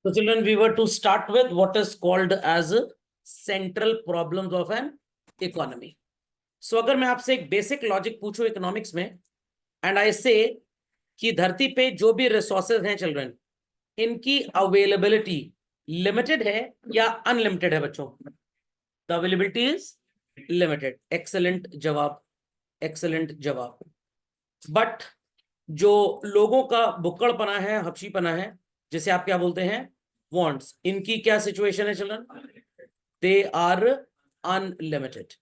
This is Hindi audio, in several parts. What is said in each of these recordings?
So children, we were to start with what is called as central problems of an economy. So अगर मैं आपसे एक बेसिक लॉजिक पूछूं इकोनॉमिक्स में एंड आई से कि धरती पे जो भी रिसोर्सेज हैं चिल्ड्रन, इनकी अवेलेबिलिटी लिमिटेड है या अनलिमिटेड है बच्चों? The availability is limited. Excellent जवाब, एक्सेलेंट जवाब. बट जो लोगों का बुक्कड़पना है, हपशीपना है, जिसे आप क्या बोलते हैं, वांट्स, इनकी क्या सिचुएशन है चिल्ड्रन? They are unlimited.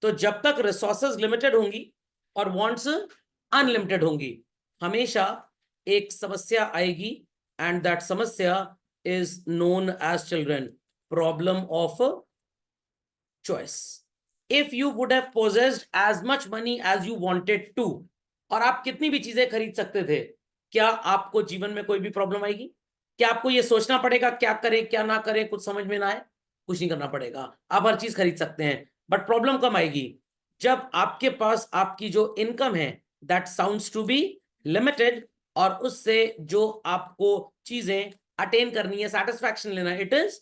तो जब तक रिसोर्सेज लिमिटेड होंगी और वांट्स अनलिमिटेड होंगी, हमेशा एक समस्या आएगी एंड दैट समस्या is known as children problem of choice. If you would have possessed as much money as you wanted to, और आप कितनी भी चीजें खरीद सकते थे, क्या आपको जीवन में कोई भी प्रॉब्लम आएगी? क्या आपको ये सोचना पड़ेगा क्या करें क्या ना करें, कुछ समझ में ना आए? कुछ नहीं करना पड़ेगा, आप हर चीज खरीद सकते हैं. बट प्रॉब्लम कब आएगी? जब आपके पास आपकी जो इनकम है that sounds to be limited, और उससे जो आपको चीजें अटेन करनी है, सेटिस्फैक्शन लेना है, इट इज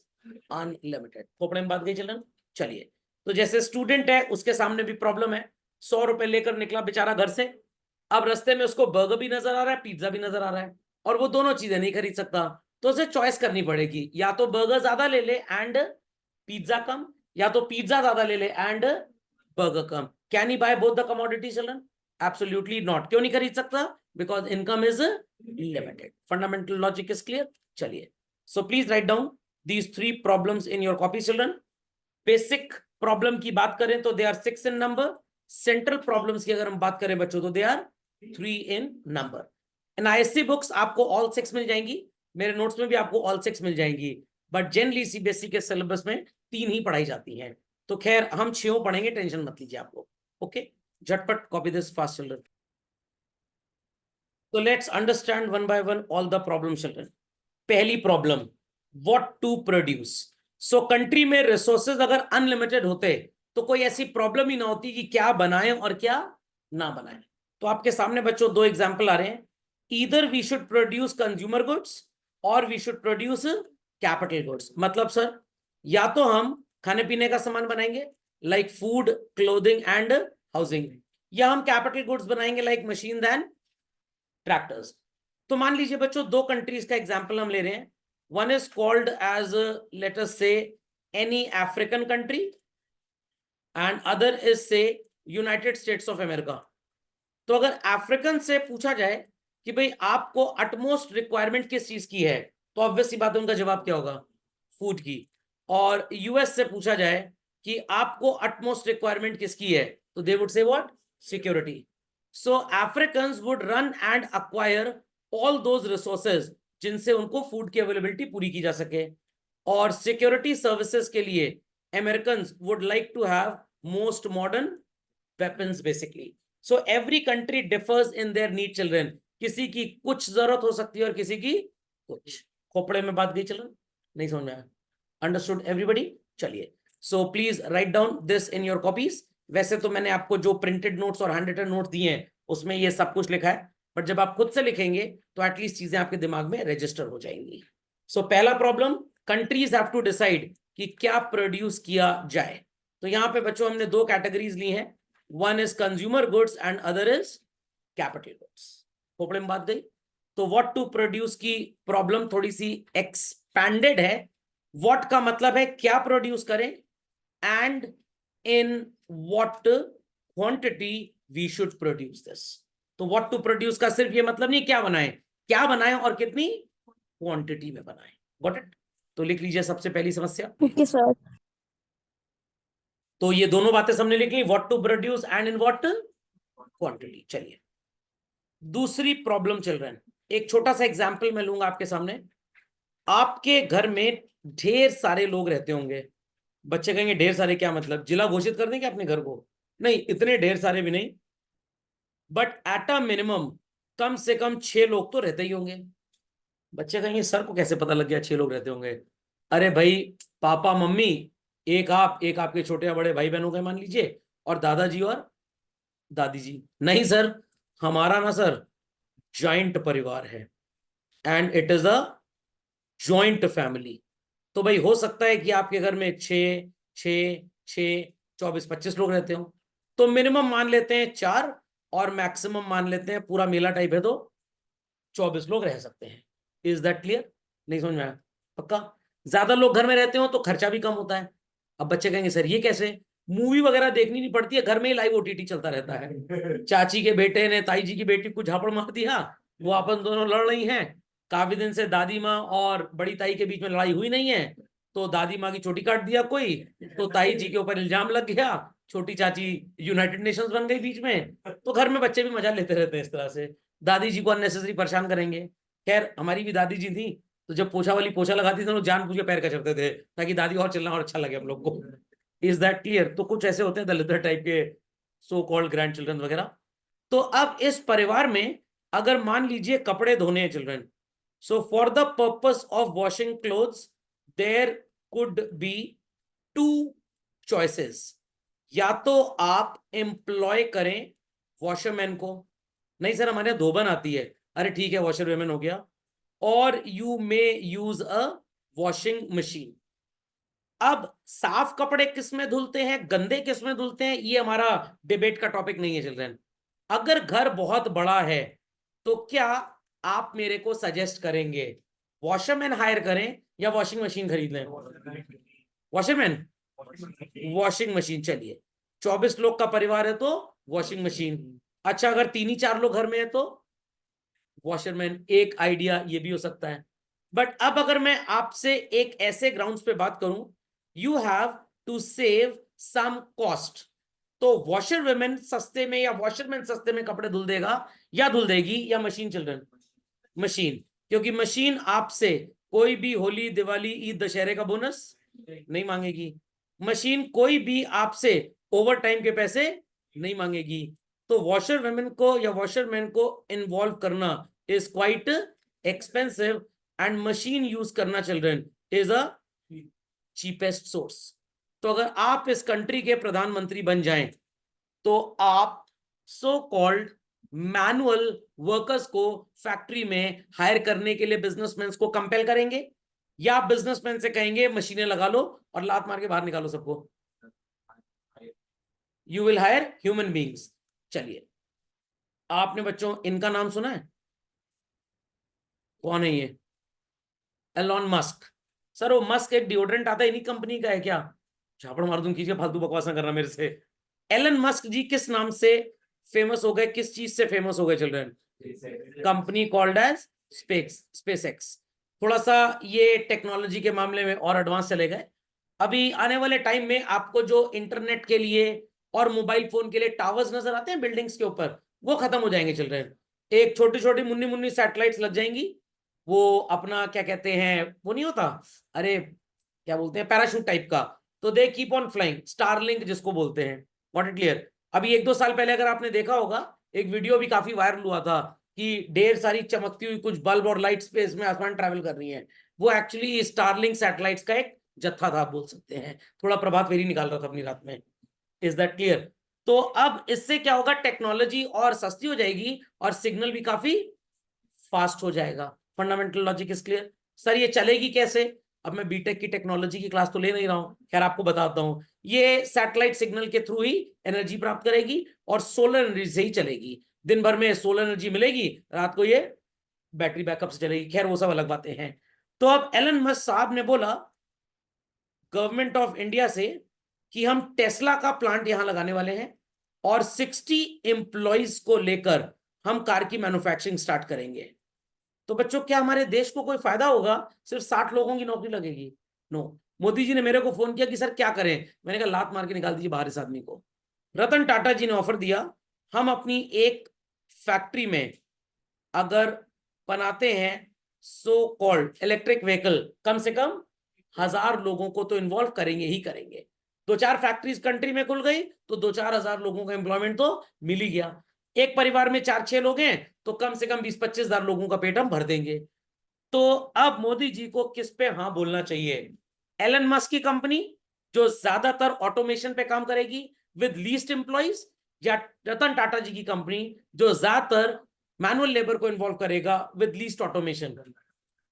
अनलिमिटेड. खोपड़े में बात गई चिल्ड्रन? चलिए, तो जैसे स्टूडेंट है, उसके सामने भी प्रॉब्लम है. 100 रुपए लेकर निकला बेचारा घर से. अब रास्ते में उसको बर्गर भी नजर आ रहा है, पिज्जा भी नजर आ रहा है, और वो दोनों चीजें नहीं खरीद सकता. तो उसे चॉइस करनी पड़ेगी, या तो बर्गर ज्यादा ले ले एंड पिज्जा कम, या तो पिज्जा ज्यादा ले ले एंड बर्गर कम. Can he buy both the commodity children? Absolutely not. क्यों नहीं खरीद सकता? Because income is limited. Fundamental logic is clear. चलिए, so please write down these 3 problems in your copy children. Basic problem की बात करें तो they are 6 in number. Central problems की अगर हम बात करें बच्चों तो they are 3 in number. In ISC books आपको ऑल 6 मिल जाएंगी, मेरे नोट्स में भी आपको ऑल 6 मिल जाएंगी. बट जनरली सीबीएसई के सिलेबस में 3 ही पढ़ाई जाती हैं. तो खैर हम 6 पढ़ेंगे, टेंशन मत लीजिए आप लोग. ओके, झटपट कॉपी दिस फास्ट चिल्ड्रन. तो let's understand one by one all the problem children. पहली problem, what to produce. So country में रिसोर्सेज अगर अनलिमिटेड होते तो कोई ऐसी प्रॉब्लम ही ना होती कि क्या बनाएं और क्या ना बनाएं. तो आपके सामने बच्चों 2 एग्जांपल आ रहे हैं. Either we should produce consumer goods और we should produce capital goods. मतलब सर, या तो हम खाने पीने का सामान बनाएंगे like food, clothing and housing, या हम कैपिटल गुड्स बनाएंगे लाइक मशीन एंड ट्रैक्टर्स. तो मान लीजिए बच्चों 2 कंट्रीज का एग्जांपल हम ले रहे हैं. One is called as let us say any African country and other is say United States of America. तो अगर अफ्रीकन से पूछा जाए कि भाई आपको अटमोस्ट रिक्वायरमेंट किस चीज की है, तो ऑब्वियस सी बात है उनका जवाब क्या होगा? फूड की. और यूएस से पूछा जाए कि आपको अटमोस्ट रिक्वायरमेंट किसकी है, तो they would say what? Security. So Africans would run and acquire all those resources जिनसे उनको फूड की अवेलेबिलिटी पूरी की जा सके. और सिक्योरिटी सर्विसेज के लिए Americans would like to have most modern weapons basically. So every country differs in their need children. किसी की कुछ जरूरत हो सकती है और किसी की कुछ. खोपड़े में बात गई चिल्ड्रन? नहीं समझ में आया? Understood everybody? चलिए, so please write down this in your copies. वैसे तो मैंने आपको जो प्रिंटेड नोट्स और हैंड रिटन नोट दिए हैं उसमें ये सब कुछ लिखा है, बट जब आप खुद से लिखेंगे तो एटलीस्ट चीजें आपके दिमाग में रजिस्टर हो जाएंगी. सो पहला problem, countries have to decide कि क्या प्रोड्यूस किया जाए. तो यहां पे बच्चों हमने 2 कैटेगरीज ली हैं. One is consumer goods and other is capital goods. खोपड़े में बात गई. तो व्हाट टू प्रोड्यूस की प्रॉब्लम थोड़ी सी एक्सपैंडेड है. व्हाट का मतलब है क्या प्रोड्यूस करें, and in what quantity we should produce this. तो व्हाट टू प्रोड्यूस का सिर्फ ये मतलब नहीं क्या बनाएं और कितनी क्वांटिटी में बनाएं. Got it? तो लिख लीजिए सबसे पहली समस्या. Okay sir. तो ये दोनों बातें हमने लिख ली, what to produce and in what quantity. चलिए, दूसरी प्रॉब्लम चल रहा है. एक छोटा सा एग्जांपल मैं लूंगा आपके सामने. आपके घर में ढेर सारे लोग रहते होंगे. बच्चे कहेंगे ढेर सारे क्या मतलब, जिला घोषित कर देंगे अपने घर को? नहीं, इतने ढेर सारे भी नहीं, बट एट अ मिनिमम कम से कम 6 लोग तो रहते ही होंगे. बच्चे कहेंगे सर को कैसे पता लग गया 6 लोग रहते होंगे? अरे भाई, पापा मम्मी, एक आप, एक आपके छोटे या बड़े भाई बहनों के मान लीजिए, और दादाजी और दादी जी. नहीं सर, हमारा ना सर जॉइंट परिवार है and it is a joint family, तो भाई हो सकता है कि आपके घर में 6 6 6 24 25 लोग रहते हो, तो मिनिमम मान लेते हैं 4 और मैक्सिमम मान लेते हैं पूरा मेला टाइप है तो 24 लोग रह सकते हैं। Is that clear? नहीं समझ में आया? पक्का? ज्यादा लोग घर में रहते हो तो खर्चा भी कम होता है। अब बच्चे कहेंगे सर ये कैसे? मूवी वगैरह देखनी नहीं पड़ती है, घर में ही लाइव ओटीटी चलता रहता है। चाची के बेटे ने ताई जी की बेटी को झापड़ मार दिया, वो अपन दोनों लड़ रही हैं, काफी दिन से दादी माँ और बड़ी ताई के बीच में लड़ाई हुई नहीं है, तो दादी माँ की चोटी काट दिया कोई, तो ताई जी के ऊपर इल्जाम लग गया, छोटी चाची यूनाइटेड नेशंस बन गई बीच में, तो घर में बच्चे भी मजा लेते रहते हैं इस तरह से, दादी जी को अननेसेसरी परेशान करेंगे। खैर हमारी भी दादी जी थी, तो जब पोछा वाली पोछा लगाती थी तो लोग जानबूझ के पैर कचरते थे ताकि दादी और चलना और अच्छा लगे हम लोग को। Is that clear? तो कुछ ऐसे होते हैं दलित टाइप के सो कॉल्ड ग्रैंड चिल्ड्रन वगैरह। तो अब इस परिवार में अगर मान लीजिए कपड़े धोने हैं children, so for the purpose of washing clothes there could be 2 choices. या तो आप एम्प्लॉय करें वॉशरमैन को, नहीं सर हमारे यहाँ धोबन आती है, अरे ठीक है वॉशर वेमेन हो गया, और you may use a washing machine. अब साफ कपड़े किस में धुलते हैं, गंदे किस में धुलते हैं, ये हमारा डिबेट का टॉपिक नहीं है चिल्ड्रन। अगर घर बहुत बड़ा है तो क्या आप मेरे को सजेस्ट करेंगे वॉशरमैन हायर करें या वॉशिंग मशीन खरीद लें? Washerman, washing machine. चलिए 24 लोग का परिवार है तो वॉशिंग मशीन। अच्छा अगर 3 ही 4 लोग घर में है तो वॉशरमैन, एक आइडिया ये भी हो सकता है। बट अब अगर मैं आपसे एक ऐसे ग्राउंड्स पे बात करूं, you have to save some cost, तो वॉशर वुमेन सस्ते में या वॉशरमैन सस्ते में कपड़े धुल देगा या धुल देगी, या मशीन चिल्ड्रन? मशीन, क्योंकि मशीन आपसे कोई भी होली दिवाली ईद दशहरे का बोनस नहीं मांगेगी, मशीन कोई भी आपसे ओवर टाइम के पैसे नहीं मांगेगी। तो वॉशर वुमेन को या वॉशरमैन को इन्वॉल्व करना is quite expensive, and machine use करना children is a cheapest source. तो अगर आप इस कंट्री के प्रधानमंत्री बन जाएं तो आप सो कॉल्ड मैनुअल वर्कर्स को फैक्ट्री में हायर करने के लिए बिजनेसमैन को कंपेल करेंगे, या आप बिजनेसमैन से कहेंगे मशीनें लगा लो और लात मार के बाहर निकालो सबको? You will hire human beings. चलिए आपने बच्चों इनका नाम सुना है? कौन है ये? Elon Musk. सर वो मस्क एक डिओड्रेंट आता है इन्हीं कंपनी का है क्या? झापड़ मार दूं, कीजिए, फालतू बकवास ना करना मेरे से। एलन मस्क जी किस नाम से फेमस हो गए, किस चीज से फेमस हो गए children? Company called as SpaceX. थोड़ा सा ये टेक्नोलॉजी के मामले में और एडवांस चले गए। अभी आने वाले टाइम में आपको जो इंटरनेट के लिए और मोबाइल फोन के लिए टावर्स नजर आते हैं बिल्डिंग्स के ऊपर, वो खत्म हो जाएंगे चिल्ड्रन। एक छोटी छोटी मुन्नी मुन्नी सैटेलाइट्स लग जाएंगी, वो अपना क्या कहते हैं, वो नहीं होता, अरे क्या बोलते हैं, पैराशूट टाइप का, तो they keep on flying, Starlink जिसको बोलते हैं। What it clear? अभी 1-2 साल पहले अगर आपने देखा होगा, एक वीडियो भी काफी वायरल हुआ था कि ढेर सारी चमकती हुई कुछ बल्ब और लाइट स्पेस में आसमान ट्रैवल कर रही है, वो एक्चुअली स्टारलिंक सैटेलाइट्स का एक जत्था था, आप बोल सकते हैं। थोड़ा प्रभात फेरी निकाल रहा था अपनी रात में। Is that clear? तो अब इससे क्या होगा, टेक्नोलॉजी और सस्ती हो जाएगी और सिग्नल भी काफी फास्ट हो जाएगा। Fundamental logic is clear? Sir ये चलेगी कैसे? अब मैं बीटेक की टेक्नोलॉजी की क्लास तो ले नहीं रहा हूं, खैर आपको बताता हूं। ये सैटेलाइट सिग्नल के थ्रू ही एनर्जी प्राप्त करेगी और सोलर एनर्जी से ही चलेगी। दिन भर में सोलर एनर्जी मिलेगी, रात को ये बैटरी बैकअप से चलेगी। खैर वो सब अलग बातें हैं। तो अब एलन मस्क साहब ने बोला गवर्नमेंट ऑफ इंडिया से कि हम टेस्ला का प्लांट यहां लगाने वाले हैं और 60 एम्प्लॉइज को लेकर हम कार की मैन्युफैक्चरिंग स्टार्ट करेंगे। तो बच्चों क्या हमारे देश को कोई फायदा होगा? सिर्फ 60 लोगों की नौकरी लगेगी? नो। मोदी जी ने मेरे को फोन किया कि सर क्या करें, मैंने कहा लात मार के निकाल दीजिए बाहर इस आदमी को। रतन टाटा जी ने ऑफर दिया, हम अपनी एक फैक्ट्री में अगर बनाते हैं सो कॉल्ड इलेक्ट्रिक व्हीकल, कम से कम 1000 लोगों को तो इन्वॉल्व करेंगे ही करेंगे। 2-4 फैक्ट्रीज कंट्री में खुल गई तो 2-4 हजार लोगों का एम्प्लॉयमेंट तो मिल ही गया। एक परिवार में 4-6 लोग हैं तो कम से कम 20-25 हजार लोगों का पेट हम भर देंगे। तो अब मोदी जी को किस पे हाँ बोलना चाहिए? एलन मस्क की कंपनी जो ज्यादातर ऑटोमेशन पे काम करेगी विद लीस्ट एम्प्लॉइज, या रतन टाटा जी की कंपनी जो ज्यादातर मैनुअल लेबर को इन्वॉल्व करेगा विद लीस्ट ऑटोमेशन?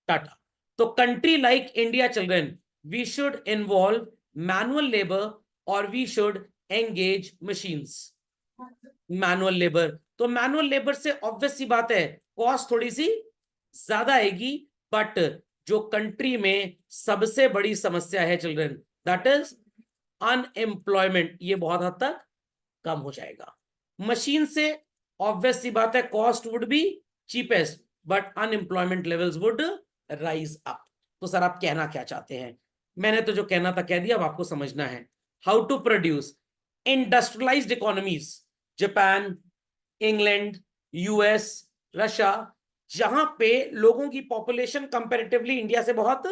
टाटा। तो country like India children, we should involve manual labour और we should engage machines. Manual labour, तो मैनुअल लेबर से ऑब्वियस सी बात है कॉस्ट थोड़ी सी ज्यादा आएगी, बट जो कंट्री में सबसे बड़ी समस्या है चिल्ड्रन, दैट इज अनएम्प्लॉयमेंट, ये बहुत हद तक कम हो जाएगा। मशीन से ऑब्वियस सी बात है cost would be cheapest, but unemployment levels would rise up. तो सर आप कहना क्या चाहते हैं? मैंने तो जो कहना था कह दिया, अब आपको समझना है। How to produce industrialised economies, Japan, England, US, Russia, जहां पे लोगों की पॉपुलेशन कंपैरेटिवली इंडिया से बहुत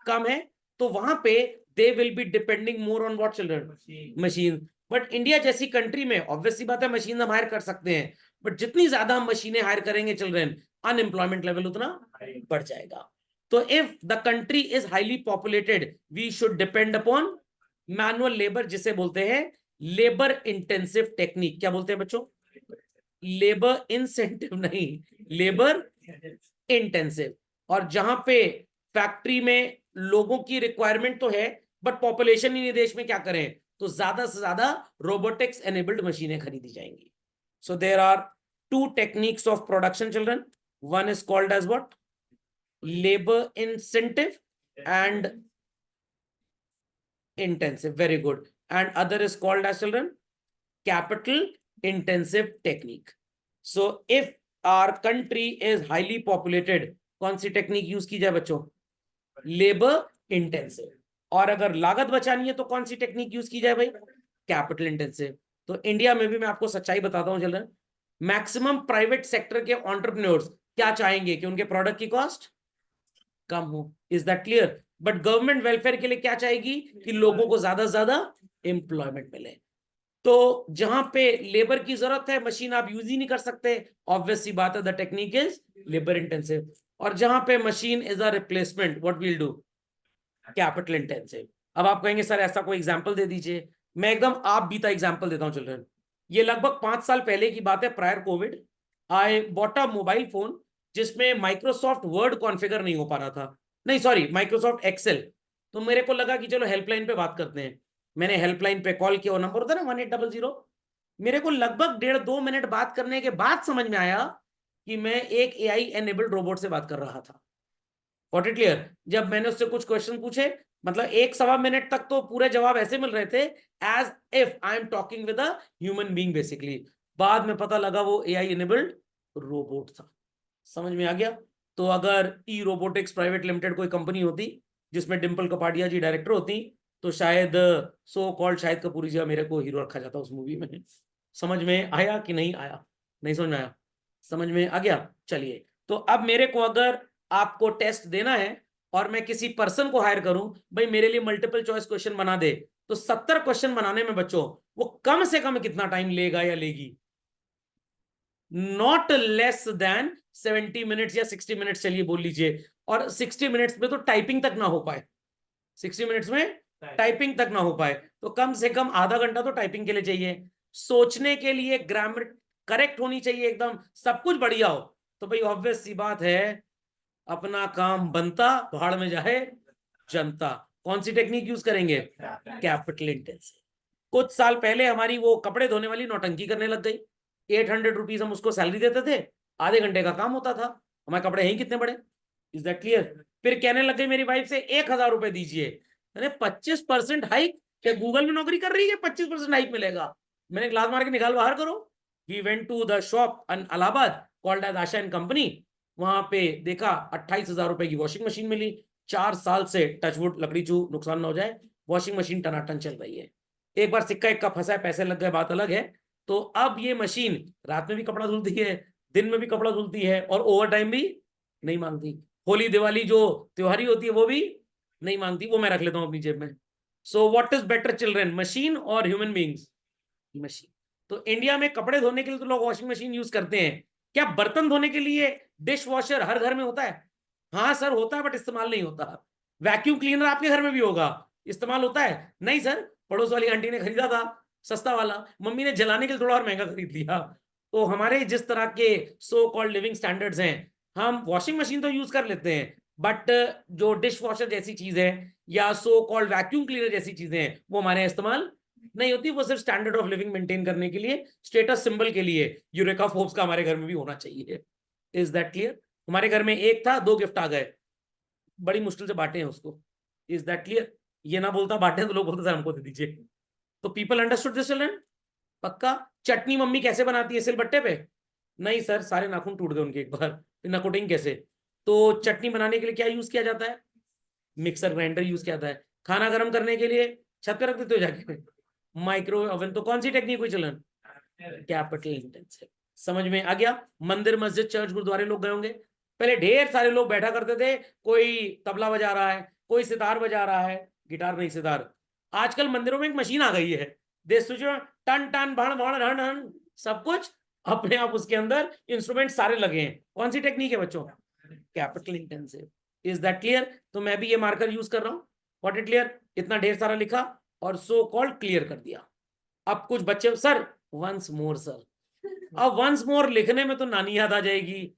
कम है, तो वहां पे they will be depending more on what children, machine. But India जैसी कंट्री में ऑब्वियस सी बात है मशीन हम हायर कर सकते हैं, बट जितनी ज्यादा हम मशीनें हायर करेंगे चिल्ड्रन, अनएम्प्लॉयमेंट लेवल उतना बढ़ जाएगा। तो if the country is highly populated, we should depend upon manual labour, जिसे बोलते हैं लेबर इंटेंसिव टेक्निक। क्या बोलते हैं बच्चों? लेबर इंसेंटिव नहीं, लेबर इंटेंसिव। और जहां पे फैक्ट्री में लोगों की रिक्वायरमेंट तो है, बट पॉपुलेशन ही देश में, क्या करें, तो ज्यादा से ज्यादा रोबोटिक्स एनेबल्ड मशीनें खरीदी जाएंगी। So there are two techniques of production children, one is called as what, labour intensive and intensive, very good, and other is called as children capital intensive technique. So if our country is highly populated, कौन सी टेक्निक यूज की जाए बच्चों? Labour intensive. और अगर लागत बचानी है तो कौन सी टेक्निक यूज की जाए भाई? Capital intensive. तो इंडिया में भी मैं आपको सच्चाई बताता हूं चिल्ड्रन, मैक्सिमम प्राइवेट सेक्टर के एंटरप्रेन्योर्स क्या चाहेंगे कि उनके प्रोडक्ट की कॉस्ट कम हो। Is that clear? But government welfare के लिए क्या चाहेगी कि लोगों को ज्यादा से ज्यादा एम्प्लॉयमेंट मिले। तो जहां पे लेबर की जरूरत है मशीन आप यूज ही नहीं कर सकते, ऑब्वियस सी बात है the technique is labour intensive. और जहां पे machine is a replacement, what will do, capital intensive. अब आप कहेंगे सर ऐसा कोई एग्जांपल दे दीजिए, मैं एकदम आप बीता एग्जांपल देता हूं चिल्ड्रन। ये लगभग 5 साल पहले की बात है, prior Covid. I bought a mobile phone जिसमें माइक्रोसॉफ्ट वर्ड कॉन्फ़िगर नहीं हो पा रहा था, नहीं सॉरी माइक्रोसॉफ्ट एक्सेल। तो मेरे को लगा कि चलो हेल्पलाइन पे बात करते हैं। मैंने हेल्पलाइन पे कॉल किया, वो नंबर होता है ना 1800। मेरे को लगभग 1.5-2 मिनट बात करने के बाद समझ में आया कि मैं एक एआई एनेबल्ड रोबोट से बात कर रहा था। Got it clear? जब मैंने उससे कुछ क्वेश्चन पूछे, मतलब 1-1.25 मिनट तक तो पूरे जवाब ऐसे मिल रहे थे as if I am talking with a human being basically. बाद में पता लगा वो एआई एनेबल्ड रोबोट था। समझ में आ गया? तो अगर ई रोबोटिक्स प्राइवेट लिमिटेड कोई कंपनी होती जिसमें डिम्पल कपाडिया जी डायरेक्टर होती, तो शायद सो कॉल्ड शाहिद कपूर जी मेरे को हीरो रखा जाता उस मूवी में। समझ में आया कि नहीं आया? नहीं समझ में आया? समझ में आ गया? चलिए, तो अब मेरे को अगर आपको टेस्ट देना है और मैं किसी पर्सन को हायर करूं, भाई मेरे लिए मल्टीपल चॉइस क्वेश्चन बना दे, तो 70 क्वेश्चन बनाने में बच्चों वो कम से कम कितना टाइम लेगा या लेगी? नॉट लेस देन 70 मिनट्स या 60 मिनट्स, चलिए बोल लीजिए। और 60 मिनट्स में तो टाइपिंग तक ना हो पाए, 60 मिनट्स में टाइपिंग तक ना हो पाए, तो कम से कम आधा घंटा तो टाइपिंग के लिए चाहिए। सोचने के लिए ग्रामर करेक्ट होनी चाहिए एकदम, सब कुछ बढ़िया हो, तो भाई ऑब्वियस सी बात है अपना काम बनता, भाड़ में जाए जनता। कौन सी टेक्निक यूज करेंगे? Capital intensive. कुछ साल पहले हमारी वो कपड़े धोने वाली नौटंकी करने लग गई। 800 रुपीज हम उसको सैलरी देते थे, आधे घंटे का काम होता था, हमारे कपड़े हैं कितने बड़े। Is that clear? फिर कहने लग गई मेरी वाइफ से 1000 रुपए दीजिए। अरे 25% हाइक? क्या गूगल में नौकरी कर रही है 25% हाइक मिलेगा? मैंने क्लास मार के निकाल बाहर करो। We went to the shop in Allahabad called as Asha and company. वहां पे देखा 28,000 रुपए की वॉशिंग मशीन मिली। 4 साल से टचवुड लकड़ी चू नुकसान ना हो जाए, वॉशिंग मशीन टनाटन चल रही है। एक बार सिक्का एक का फंसा है, पैसे लग गए, बात अलग है। तो अब ये मशीन रात में भी कपड़ा धुलती है, दिन में भी कपड़ा धुलती है, और ओवर टाइम भी नहीं मांगती। होली दिवाली जो त्योहारी होती है वो भी नहीं मांगती, वो मैं रख लेता हूं अपनी जेब में। So what is better children, machine और ह्यूमन बींग्स? मशीन। तो इंडिया में कपड़े धोने के लिए तो लोग वॉशिंग मशीन यूज करते हैं, क्या बर्तन धोने के लिए डिश वॉशर हर घर में होता है? हाँ सर होता है, बट इस्तेमाल नहीं होता। वैक्यूम क्लीनर आपके घर में भी होगा, इस्तेमाल होता है? नहीं सर, पड़ोस वाली आंटी ने खरीदा था सस्ता वाला, मम्मी ने जलाने के लिए थोड़ा और महंगा खरीद लिया। तो हमारे जिस तरह के सो कॉल्ड लिविंग स्टैंडर्ड्स हैं, हम वॉशिंग मशीन तो यूज कर लेते हैं, बट जो डिश वॉशर जैसी चीज है या सो कॉल्ड वैक्यूम क्लीनर जैसी चीजें हैं वो हमारे यहाँ इस्तेमाल नहीं होती। वो सिर्फ स्टैंडर्ड ऑफ लिविंग मेंटेन करने के लिए, स्टेटस सिंबल के लिए यूरेका फोर्ब्स का हमारे घर में भी होना चाहिए। Is that clear? हमारे घर में एक था, 2 गिफ्ट आ गए, बड़ी मुश्किल से बांटे हैं उसको। Is that clear? ये ना बोलता बांटे तो लोग बोलते सर हमको दे दीजिए। तो पीपल अंडरस्टूड दिस चिल्ड्रन? पक्का? चटनी मम्मी कैसे बनाती है, सिलबट्टे पे? नहीं सर, सारे नाखून टूट गए उनके एक बार, नकोटिंग कैसे? तो चटनी बनाने के लिए क्या यूज किया जाता है? मिक्सर ग्राइंडर यूज किया जाता है। खाना गर्म करने के लिए छत पे रख देते हो जाके, माइक्रोवेव ओवन। तो कौन सी टेक्निक हुई चिल्ड्रन? Capital intensive. समझ में आ गया? मंदिर मस्जिद चर्च गुरुद्वारे लोग गए होंगे, पहले ढेर सारे लोग बैठा करते थे, कोई तबला बजा रहा है, कोई सितार बजा रहा है, गिटार नहीं सितार। आजकल मंदिरों में एक मशीन आ गई है, दे स्विच टन टन भण भण ढण ढण, सब कुछ अपने आप उसके अंदर इंस्ट्रूमेंट सारे लगे हैं। कौन सी टेक्निक है बच्चों? Capital intensive. Is that clear? तो मैं भी ये मार्कर यूज कर रहा हूं। What it clear? इतना ढेर सारा लिखा और सो कॉल्ड क्लियर कर दिया। अब कुछ बच्चे सर वंस मोर सर, अब वंस मोर लिखने में तो नानी याद आ जाएगी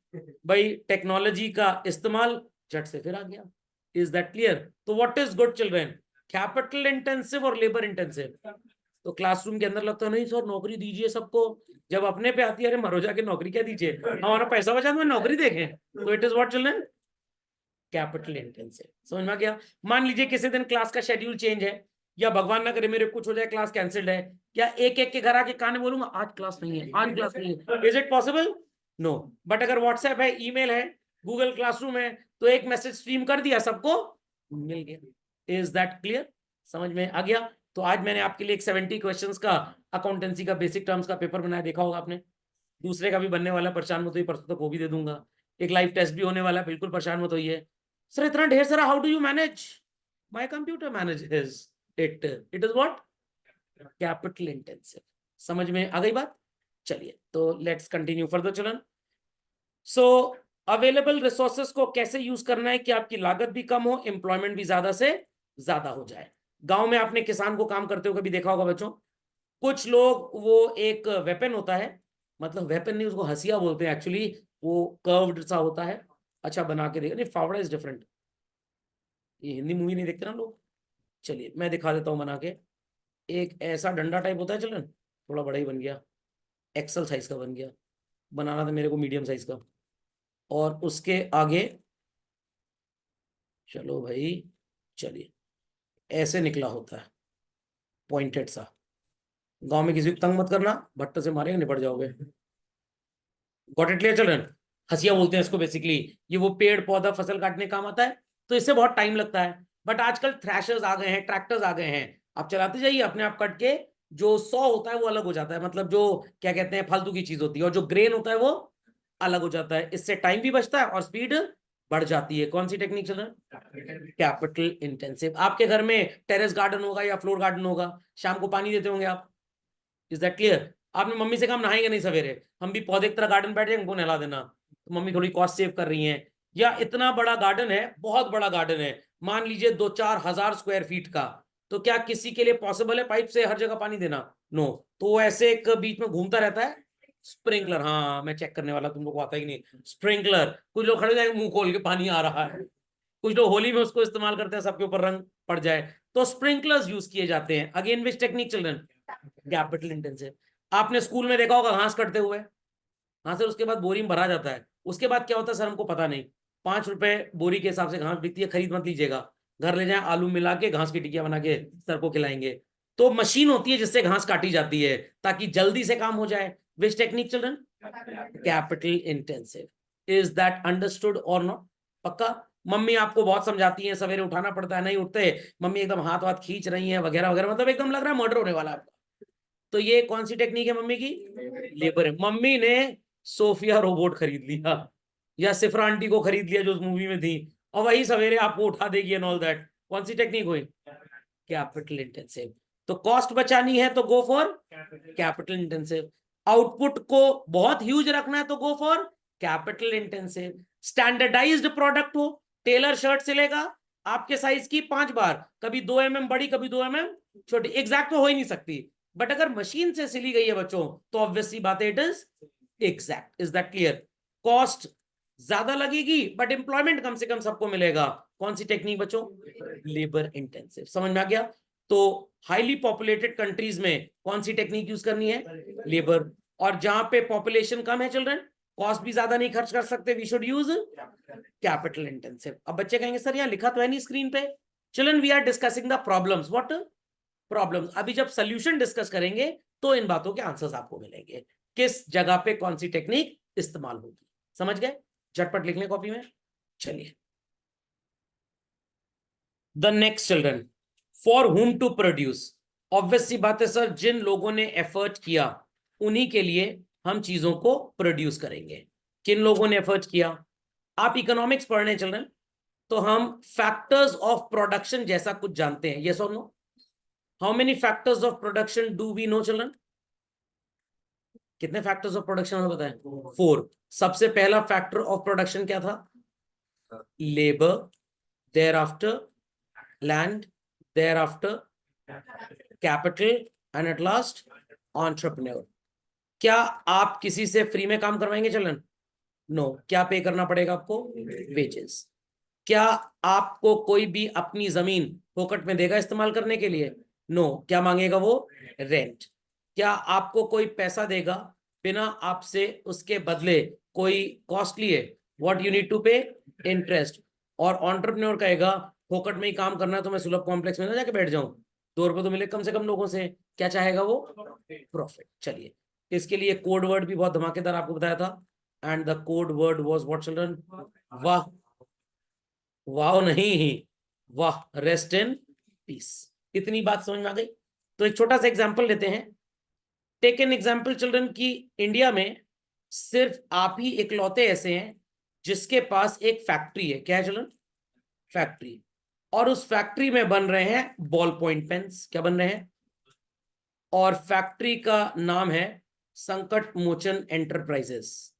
भाई, टेक्नोलॉजी का इस्तेमाल झट से फिर आ गया। Is that clear? तो what is good children? Capital intensive और लेबर इंटेंसिव। तो क्लासरूम के अंदर लगता है नहीं सर नौकरी दीजिए सबको, जब अपने पे आती है अरे मरो जाके नौकरी क्या दीजिए, हमारा पैसा बचा तो नौकरी देखें। तो it is what children? Capital intensive. समझ में आ गया? मान लीजिए किसी दिन क्लास का शेड्यूल चेंज है, या भगवान ना करे मेरे कुछ हो जाए, क्लास कैंसिल्ड है, क्या एक एक के घर आके कान बोलूंगा आज क्लास नहीं है, आज क्लास नहीं है? Is it possible? No. But अगर व्हाट्सएप है, ईमेल है, गूगल क्लासरूम है, तो एक मैसेज स्ट्रीम कर दिया, सबको मिल गया। Is that clear? समझ में आ गया? तो आज मैंने आपके लिए एक 70 क्वेश्चंस का अकाउंटेंसी का बेसिक टर्म्स का पेपर बनाया, देखा होगा आपने। दूसरे का भी बनने वाला, परेशान मत होइए, परसों तक वो भी दे दूंगा। एक लाइव टेस्ट भी होने वाला है, बिल्कुल परेशान मत होइए। सर इतना ढेर सारा, how do you manage? My computer manages it. It is what? Capital intensive. समझ में आ गई बात? चलिए तो let's continue further children. So available resources को कैसे यूज करना है कि आपकी लागत भी कम हो, एम्प्लॉयमेंट भी ज्यादा से ज्यादा हो जाए। गांव में आपने किसान को काम करते हुए कभी देखा होगा बच्चों, कुछ लोग वो एक वेपन होता है, मतलब वेपन नहीं उसको हसिया बोलते हैं एक्चुअली, वो कर्व्ड सा होता है। अच्छा बना के देखा नहीं, फावड़ा इज डिफरेंट। ये हिंदी मूवी नहीं देखते ना लोग। चलिए मैं दिखा देता हूँ बना के। एक ऐसा डंडा टाइप होता है चलन, थोड़ा बड़ा ही बन गया, एक्सल साइज का बन गया, बनाना था मेरे को मीडियम साइज का। और उसके आगे, चलो भाई, चलिए ऐसे निकला होता है, पॉइंटेड सा। गांव में किसी को तंग मत करना, भट्ट से मारेंगे निपट जाओगे। Got it clear children? हसिया बोलते हैं इसको बेसिकली। ये वो पेड़ पौधा फसल काटने काम आता है, तो इससे बहुत टाइम लगता है। बट आजकल थ्रैशर्स आ गए हैं, ट्रैक्टर्स आ गए हैं, आप चलाते जाइए अपने आप कट के। जो सॉ होता है वो अलग हो जाता है, मतलब जो क्या कहते हैं फालतू की चीज होती है, और जो ग्रेन होता है वो अलग हो जाता है। इससे टाइम भी बचता है और स्पीड बढ़ जाती है। कौन सी टेक्निक चल रहा है? Capital intensive. आपके घर में टेरेस गार्डन होगा या फ्लोर गार्डन होगा, शाम को पानी देते होंगे आप। Is that clear? आपने मम्मी से कहा हम नहाएंगे नहीं सवेरे, हम भी पौधे की तरह गार्डन बैठ जाएंगे, हमको नहला देना। तो मम्मी थोड़ी कॉस्ट सेव कर रही है। या इतना बड़ा गार्डन है, बहुत बड़ा गार्डन है, मान लीजिए 2-4 हजार स्क्वायर फीट का, तो क्या किसी के लिए पॉसिबल है पाइप से हर जगह पानी देना? नो। तो वो ऐसे एक बीच में घूमता रहता है, स्प्रिंकलर। हाँ मैं चेक करने वाला, तुम लोग को आता ही नहीं स्प्रिंकलर। कुछ लोग खड़े जाएंगे मुंह खोल के पानी आ रहा है, कुछ लोग होली में उसको इस्तेमाल करते हैं सबके ऊपर रंग पड़ जाए, तो स्प्रिंकलर्स यूज किए जाते हैं। Again which technique children? Capital intensive. आपने स्कूल में देखा होगा घास कटते हुए, हाँ सर उसके बाद बोरी में भरा जाता है, उसके बाद क्या होता है सर हमको पता नहीं, 5 रुपए बोरी के हिसाब से घास बिकती है, खरीद मत लीजिएगा, घर ले जाएं आलू मिला के घास की टिकिया बना के सर को खिलाएंगे। तो मशीन होती है जिससे घास काटी जाती है ताकि जल्दी से काम हो जाए। Which technique children? Capital intensive. Is that understood और नॉट? पक्का? मम्मी आपको बहुत समझाती है, सवेरे उठाना पड़ता है, नहीं उठते, मम्मी एकदम हाथ वाथ खींच रही है वगैरह वगैरह, मतलब एकदम लग रहा है मर्डर होने वाला है आपका। तो ये कौन सी टेक्निक है मम्मी की? लेबर है। मम्मी ने सोफिया रोबोट खरीद लिया, या सिफरा आंटी को खरीद लिया जो उस मूवी में थी, और वही सवेरे आपको उठा देगी एंड ऑल दैट। कौन सी टेक्निक हुई? Capital intensive. तो कॉस्ट बचानी है तो go for capital intensive. Output को बहुत ह्यूज रखना है तो go for capital intensive. Standardised product हो, टेलर शर्ट सिलेगा आपके साइज की 5 बार, कभी 2 mm बड़ी कभी 2 mm छोटी, एग्जैक्ट तो हो ही नहीं सकती। बट अगर मशीन से सिली गई है बच्चों, तो ऑब्वियसली बात है it is exact. Is that clear? Cost ज्यादा लगेगी बट एम्प्लॉयमेंट कम से कम सबको मिलेगा। कौन सी टेक्निक बच्चों? Labour intensive. समझ में आ गया? तो हाईली पॉपुलेटेड कंट्रीज में कौन सी टेक्निक यूज करनी है? लेबर। और जहां पे पॉपुलेशन कम है चिल्ड्रन, कॉस्ट भी ज्यादा नहीं खर्च कर सकते, we should use capital intensive. अब बच्चे कहेंगे सर यहाँ लिखा तो है नहीं स्क्रीन पे। Children we are discussing the problems. What problems? अभी जब सोल्यूशन डिस्कस करेंगे तो इन बातों के आंसर्स आपको मिलेंगे, किस जगह पे कौन सी टेक्निक इस्तेमाल होगी। समझ गए? झटपट लिख लें कॉपी में। चलिए, the next children, for whom to produce. Obvious सी बात है सर, जिन लोगों ने एफर्ट किया उन्हीं के लिए हम चीजों को प्रोड्यूस करेंगे। किन लोगों ने एफर्ट किया? आप इकोनॉमिक्स पढ़ने चिल्ड्रन, तो हम फैक्टर्स ऑफ प्रोडक्शन जैसा कुछ जानते हैं, यस और no? How many factors of production do we know children? कितने फैक्टर्स ऑफ प्रोडक्शन हमें बताएं? 4। सबसे पहला फैक्टर ऑफ प्रोडक्शन क्या था? Labour, thereafter land, thereafter capital, and at last entrepreneur. क्या आप किसी से फ्री में काम करवाएंगे चिल्ड्रन? नो। क्या पे करना पड़ेगा आपको? वेजेस। क्या आपको कोई भी अपनी जमीन फोकट में देगा इस्तेमाल करने के लिए? नो। क्या मांगेगा वो? रेंट। क्या आपको कोई पैसा देगा बिना आपसे उसके बदले कोई कॉस्ट लिए? व्हाट यू नीड टू पे? इंटरेस्ट। और एंटरप्रेन्योर कहेगा फोकट में ही काम करना है तो मैं सुलभ कॉम्प्लेक्स में ना जाके बैठ जाऊं, 2 रुपए तो मिले कम से कम लोगों से। क्या चाहेगा वो? प्रॉफिट। चलिए, इसके लिए कोड वर्ड भी बहुत धमाकेदार आपको बताया था, and the code word was what children? वाह। वाह नहीं, वाह। Rest in peace. इतनी बात समझ में आ गई? तो एक छोटा सा एग्जांपल लेते हैं। टेक एन एग्जांपल चिल्ड्रन की इंडिया में सिर्फ आप ही इकलौते ऐसे हैं जिसके पास एक फैक्ट्री है। क्या है चिल्ड्रन? फैक्ट्री। और उस फैक्ट्री में बन रहे हैं बॉल पॉइंट पेन्स। क्या बन रहे हैं? और फैक्ट्री का नाम है संकट मोचन एंटरप्राइजेस।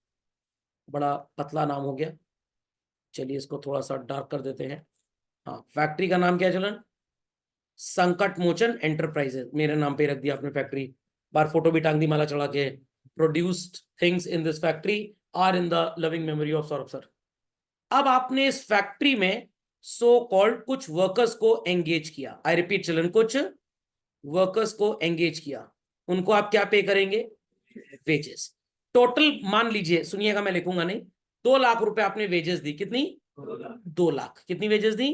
बड़ा पतला नाम हो गया, चलिए इसको थोड़ा सा डार्क कर देते हैं। हाँ, फैक्ट्री का नाम क्या है चलन? संकट मोचन एंटरप्राइजेस। मेरे नाम पे रख दिया आपने फैक्ट्री, बार फोटो भी टांग दी माला चढ़ा के। Produced things in this factory are in the loving memory of Saurabh sir. अब आपने इस फैक्ट्री में सो कॉल्ड कुछ वर्कर्स को एंगेज किया। आई रिपीट चिल्ड्रन, कुछ वर्कर्स को एंगेज किया। उनको आप क्या पे करेंगे? वेजेस। टोटल मान लीजिए, सुनिएगा मैं लिखूंगा नहीं, 2 लाख रुपए आपने वेजेस दी। कितनी? 2 लाख। कितनी वेजेस दी?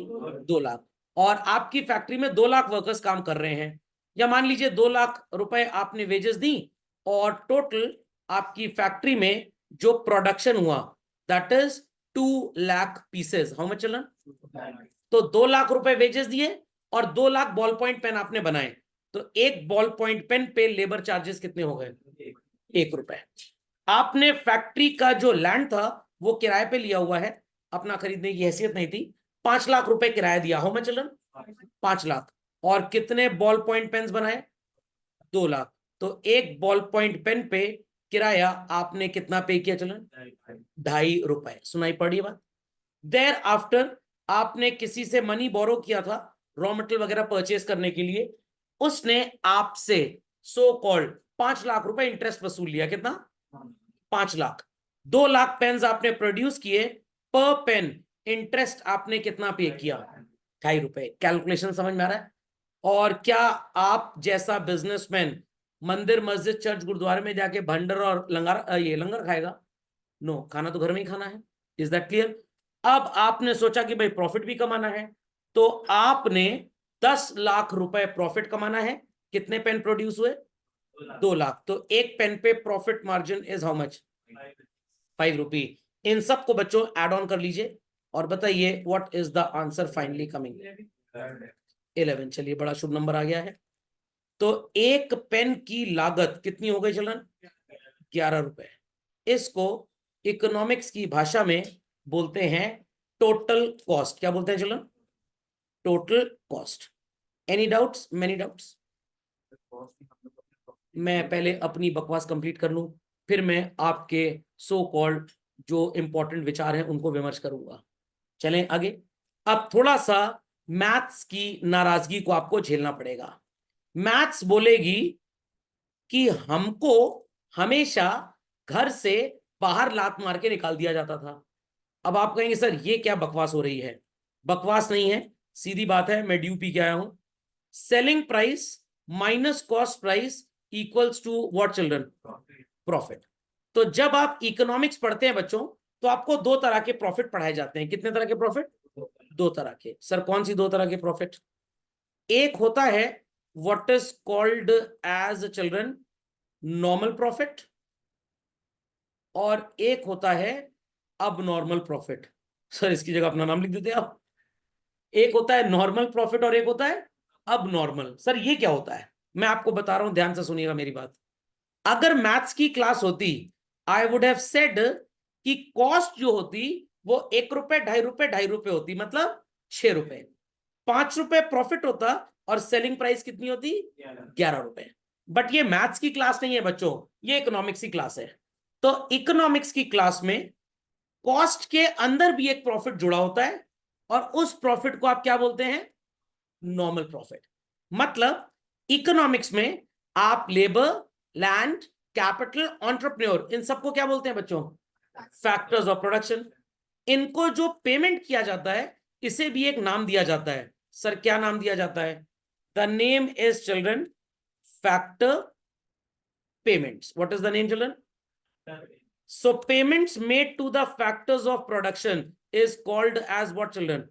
2 लाख। और आपकी फैक्ट्री में 2 लाख वर्कर्स काम कर रहे हैं, या मान लीजिए 2 लाख रुपए आपने वेजेस दी, और टोटल आपकी फैक्ट्री में जो प्रोडक्शन हुआ that is 2 lakh pieces. How much चलन? तो 2 लाख रुपए वेजेस दिए और 2 लाख बॉल पॉइंट पेन आपने बनाए, तो एक बॉल पॉइंट पेन पे लेबर चार्जेस कितने हो गए? 1 रुपए। आपने फैक्ट्री का जो लैंड था वो किराए पे लिया हुआ है, अपना खरीदने की हैसियत नहीं थी, 5 लाख रुपए किराया दिया। हो मैं चलन? 5 लाख। और कितने बॉल पॉइंट पेन्स बनाए? 2 लाख। तो एक बॉल पॉइंट पेन पे किराया आपने कितना पे किया चलन? 2.5 रुपए। सुनाई पड़ी बात? देयर आफ्टर आपने किसी से मनी बोरो किया था रॉ मटेरियल वगैरह परचेस करने के लिए, उसने आपसे सो कॉल्ड 5 लाख रुपए इंटरेस्ट वसूल लिया। कितना? 5 लाख। 2 लाख पेन्स आपने प्रोड्यूस किए, पर पेन इंटरेस्ट आपने कितना पे किया? 2.5 रुपए। कैलकुलेशन समझ में आ रहा है? और क्या आप जैसा बिजनेसमैन मंदिर मस्जिद चर्च गुरुद्वारे में जाके भंडर और लंगर ये लंगर खाएगा? नो, खाना तो घर में ही खाना है। Is that clear? अब आपने सोचा कि भाई प्रॉफिट भी कमाना है, तो आपने 10 लाख रुपए प्रॉफिट कमाना है। कितने पेन प्रोड्यूस हुए? 2 लाख। तो एक पेन पे profit margin is how much? 5 रुपी। इन सबको बच्चों एड ऑन कर लीजिए और बताइए what is the answer finally coming? 11। चलिए, बड़ा शुभ नंबर आ गया है। तो एक पेन की लागत कितनी हो गई चलन? 11 रुपए। इसको इकोनॉमिक्स की भाषा में बोलते हैं टोटल कॉस्ट। क्या बोलते हैं चलन? Total cost. Any doubts? Many doubts? मैं पहले अपनी बकवास कंप्लीट कर लूं, फिर मैं आपके सो कॉल्ड जो इंपॉर्टेंट विचार हैं उनको विमर्श करूंगा। चलें आगे। अब थोड़ा सा मैथ्स की नाराजगी को आपको झेलना पड़ेगा। मैथ्स बोलेगी कि हमको हमेशा घर से बाहर लात मार के निकाल दिया जाता था। अब आप कहेंगे सर ये क्या बकवास हो रही है? बकवास नहीं है, सीधी बात है, मैं ड्यू पी के आया हूं। Selling price minus cost price equals to what children? Profit. तो जब आप इकोनॉमिक्स पढ़ते हैं बच्चों, तो आपको दो तरह के प्रॉफिट पढ़ाए जाते हैं। कितने तरह के प्रॉफिट? दो तरह के। सर कौन सी दो तरह के प्रॉफिट? एक होता है what is called as children normal profit, और एक होता है अब नॉर्मल प्रॉफिट। सर इसकी जगह अपना नाम लिख देते आप। एक होता है नॉर्मल प्रॉफिट और एक होता है अब नॉर्मल। सर ये क्या होता है? मैं आपको बता रहा हूं, ध्यान से सुनिएगा मेरी बात। अगर मैथ्स की क्लास होती, आई वुड हैव सेड कि कॉस्ट जो होती वो 1 रुपए, 2.5 रुपए, 2.5 रुपए होती, मतलब 6 रुपए। 5 रुपए प्रॉफिट होता और सेलिंग प्राइस कितनी होती? 11 रुपए। बट ये मैथ्स की क्लास नहीं है बच्चों, ये इकोनॉमिक्स की क्लास है। तो इकोनॉमिक्स की क्लास में कॉस्ट के अंदर भी एक प्रॉफिट जुड़ा होता है, और उस प्रॉफिट को आप क्या बोलते हैं? Normal profit. मतलब इकोनॉमिक्स में आप लेबर, लैंड, कैपिटल, एंटरप्रेन्योर, इन सबको क्या बोलते हैं बच्चों? Factors of production. इनको जो पेमेंट किया जाता है, इसे भी एक नाम दिया जाता है। सर क्या नाम दिया जाता है? The name is children factor payments. What is the name children? So payments made to the factors of production is called as what children?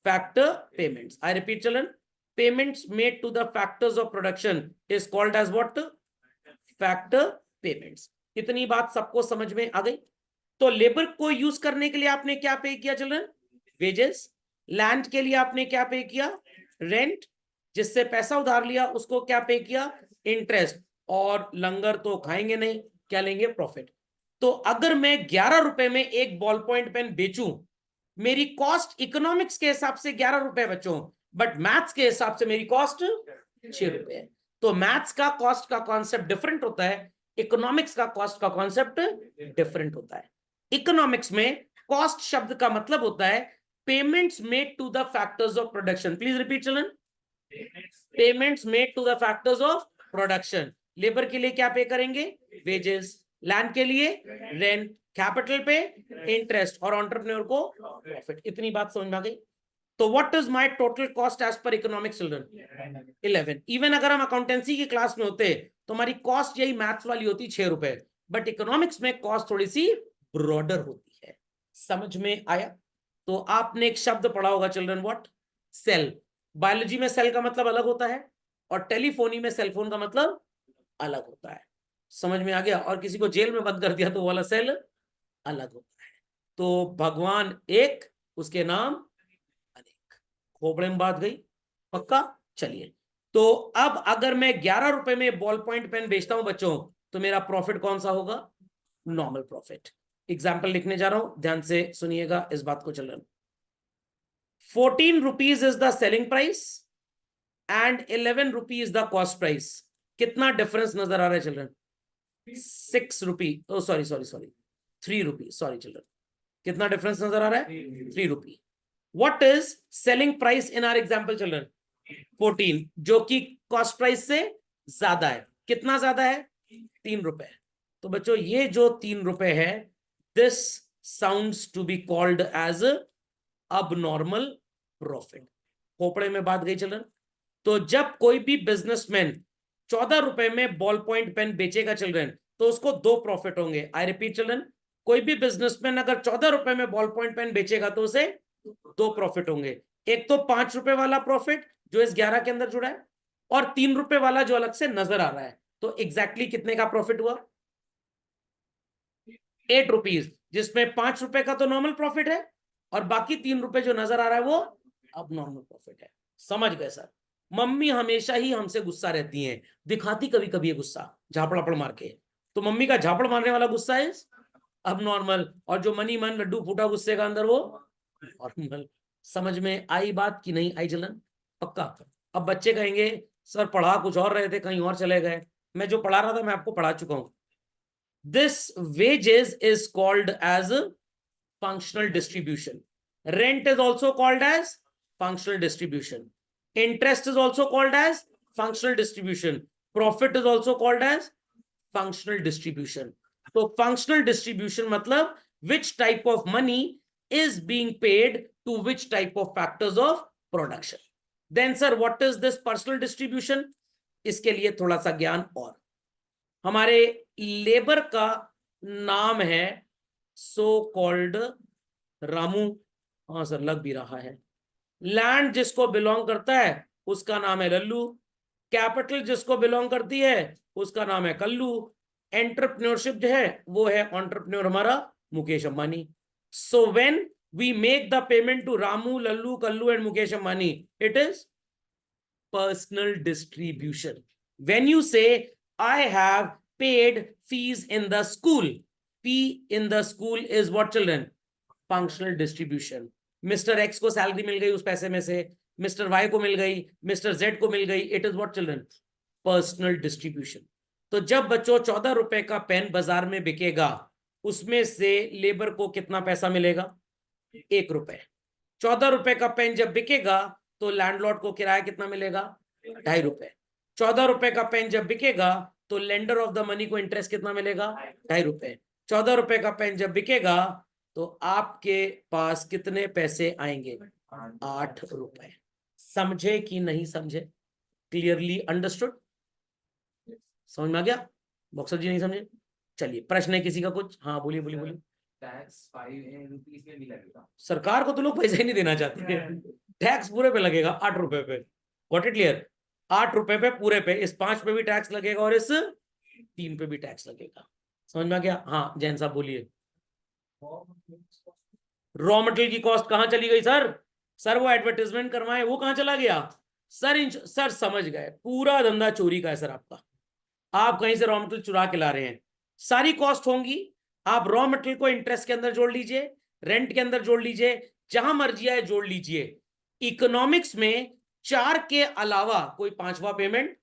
Factor payments. I repeat children, payments made to the factors of production is called as what? Factor payments. इतनी बात सबको समझ में आ गई? तो लेबर को यूज करने के लिए आपने क्या पे किया चिल्ड्रन? वेजेस। लैंड के लिए आपने क्या पे किया? रेंट। जिससे पैसा उधार लिया उसको क्या पे किया? इंटरेस्ट। और लंगर तो खाएंगे नहीं, क्या लेंगे? प्रॉफिट। तो अगर मैं 11 रुपए में एक बॉल पॉइंट पेन बेचूं, मेरी कॉस्ट इकोनॉमिक्स के हिसाब से 11 रुपए बच्चों, बट मैथ्स के हिसाब से मेरी कॉस्ट 6 रुपए है। तो मैथ्स का कॉस्ट का कॉन्सेप्ट डिफरेंट होता है, इकोनॉमिक्स का कॉस्ट का कॉन्सेप्ट डिफरेंट होता है। इकोनॉमिक्स में कॉस्ट शब्द का मतलब होता है payments made to the factors of production. Please repeat children, payments made to the factors of production. Labour के लिए क्या पे करेंगे? वेजेस। लैंड के लिए रेंट। कैपिटल पे इंटरेस्ट, और एंटरप्रेन्योर को प्रॉफिट। इतनी बात समझ में आ गई? तो what is my total cost as पर इकोनॉमिक्स चिल्ड्रन? 11। इवन अगर हम अकाउंटेंसी की क्लास में होते तो हमारी कॉस्ट यही मैथ्स वाली होती 6 रुपए, बट इकोनॉमिक्स में कॉस्ट थोड़ी सी ब्रॉडर होती है। समझ में आया? तो आपने एक शब्द पढ़ा होगा चिल्ड्रन, व्हाट? सेल। बायोलॉजी में सेल का मतलब अलग होता है, और टेलीफोनी में सेलफोन का मतलब अलग होता है। समझ में आ गया? और किसी को जेल में बंद कर दिया तो वो वाला सेल अलग होता है। तो भगवान एक, उसके नाम अनेक। खोपड़े में बात गई? पक्का? चलिए, तो अब अगर मैं 11 रुपए में बॉल पॉइंट पेन बेचता हूं बच्चों, तो मेरा प्रॉफिट कौन सा होगा? Normal profit. एग्जाम्पल लिखने जा रहा हूं, ध्यान से सुनिएगा इस बात को children. 14 rupees is the selling price and 11 rupees is the cost price. कितना डिफरेंस नजर आ रहा है children? 6 rupee, oh sorry sorry sorry, 3 rupee, sorry children. कितना डिफरेंस नजर आ रहा है? 3 rupee. What is selling price in our example children? 14, जो कि कॉस्ट प्राइस से ज्यादा है। कितना ज्यादा है? 3 रुपए। तो बच्चों ये जो 3 रुपए है, this sounds to be called as abnormal profit. खोपड़े में बात गई चिल्ड्रन? तो जब कोई भी बिजनेसमैन 14 रुपए में बॉल पॉइंट पेन बेचेगा चिल्ड्रन, तो उसको दो प्रॉफिट होंगे। आई रिपीट चिल्ड्रन, कोई भी बिजनेसमैन अगर 14 रुपए में बॉल पॉइंट पेन बेचेगा तो उसे दो प्रॉफिट होंगे। एक तो 5 रुपए वाला प्रॉफिट जो इस 11 के अंदर जुड़ा है, और 3 रुपए वाला जो अलग से नजर आ रहा है। तो एग्जैक्टली कितने का प्रॉफिट हुआ? 8 रुपीज, जिसमें 5 रुपए का तो नॉर्मल प्रॉफिट है, और बाकी 3 रुपए जो नजर आ रहा है वो अब नॉर्मल प्रॉफिट है। समझ गए सर? मम्मी हमेशा ही हमसे गुस्सा रहती हैं, दिखाती कभी कभी ये गुस्सा झापड़ मार के। तो मम्मी का झापड़ मारने वाला गुस्सा है अब नॉर्मल, और जो मनी मन लड्डू फूटा गुस्से का अंदर वो नॉर्मल। समझ में आई बात कि नहीं आई चिल्ड्रन? पक्का? अब बच्चे कहेंगे सर पढ़ा कुछ और रहे थे, कहीं और चले गए। मैं जो पढ़ा रहा था मैं आपको पढ़ा चुका हूं। This wages is called as functional distribution. Rent is also called as functional distribution. Interest is also called as functional distribution. Profit is also called as functional distribution. So functional distribution मतलब which type of money is being paid to which type of factors of production. Then sir, what is this personal distribution? इसके लिए थोड़ा सा ज्ञान और, हमारे लेबर का नाम है सो कॉल्ड रामू, हाँ सर लग भी रहा है। लैंड जिसको बिलोंग करता है उसका नाम है लल्लू, कैपिटल जिसको बिलोंग करती है उसका नाम है कल्लू, एंटरप्रेन्योरशिप जो है वो है एंटरप्रेन्योर हमारा Mukesh Ambani. So when we make the payment to Ramu, Lallu, Kallu and Mukesh Ambani, it is personal distribution. When you say I have paid fees in the school, fee in the school is what children? Functional distribution. Mr. X को सैलरी मिल गई उस पैसे में से, Mr. Y को मिल गई, Mr. Z को मिल गई, it is what children? Personal distribution. तो जब बच्चों 14 रुपए का पेन बाजार में बिकेगा उसमें से लेबर को कितना पैसा मिलेगा? 1 रुपए। 14 रुपए का पेन जब बिकेगा तो लैंडलॉर्ड को किराया कितना मिलेगा? 2.5 रुपए। 14 रुपए का पेन जब बिकेगा तो लेंडर ऑफ द मनी को इंटरेस्ट कितना मिलेगा? 2.5 रुपए। 14 रुपए का पेन जब बिकेगा तो आपके पास कितने पैसे आएंगे? 8 रुपए। समझे कि नहीं समझे? Clearly understood? समझ में आ गया? बॉक्सर जी नहीं समझे? चलिए प्रश्न है किसी का कुछ? हाँ बोलिए बोलिए बोलिए। टैक्स 5 रुपीस में भी लगेगा। सरकार को तो लोग पैसे ही नहीं देना चाहते हैं, टैक्स पूरे पे लगेगा 8 रुपए पे। Got it clear? 8 रुपए पे पूरे पे, इस 5 पे भी टैक्स लगेगा और इस 3 पे भी टैक्स लगेगा। समझ में आ गया? हाँ जैन साहब बोलिए। रॉ मटेरियल की कॉस्ट कहां चली गई सर? सर वो एडवर्टाइजमेंट करवाए वो कहां चला गया? सर समझ गए, पूरा धंधा चोरी का है सर आपका। आप कहीं से रॉ मटेरियल चुरा के ला रहे हैं, सारी कॉस्ट होंगी। आप रॉ मटेरियल को इंटरेस्ट के अंदर जोड़ लीजिए, रेंट के अंदर जोड़ लीजिए, जहां मर्जी आए जोड़ लीजिए। इकोनॉमिक्स में 4 के अलावा कोई 5वां पेमेंट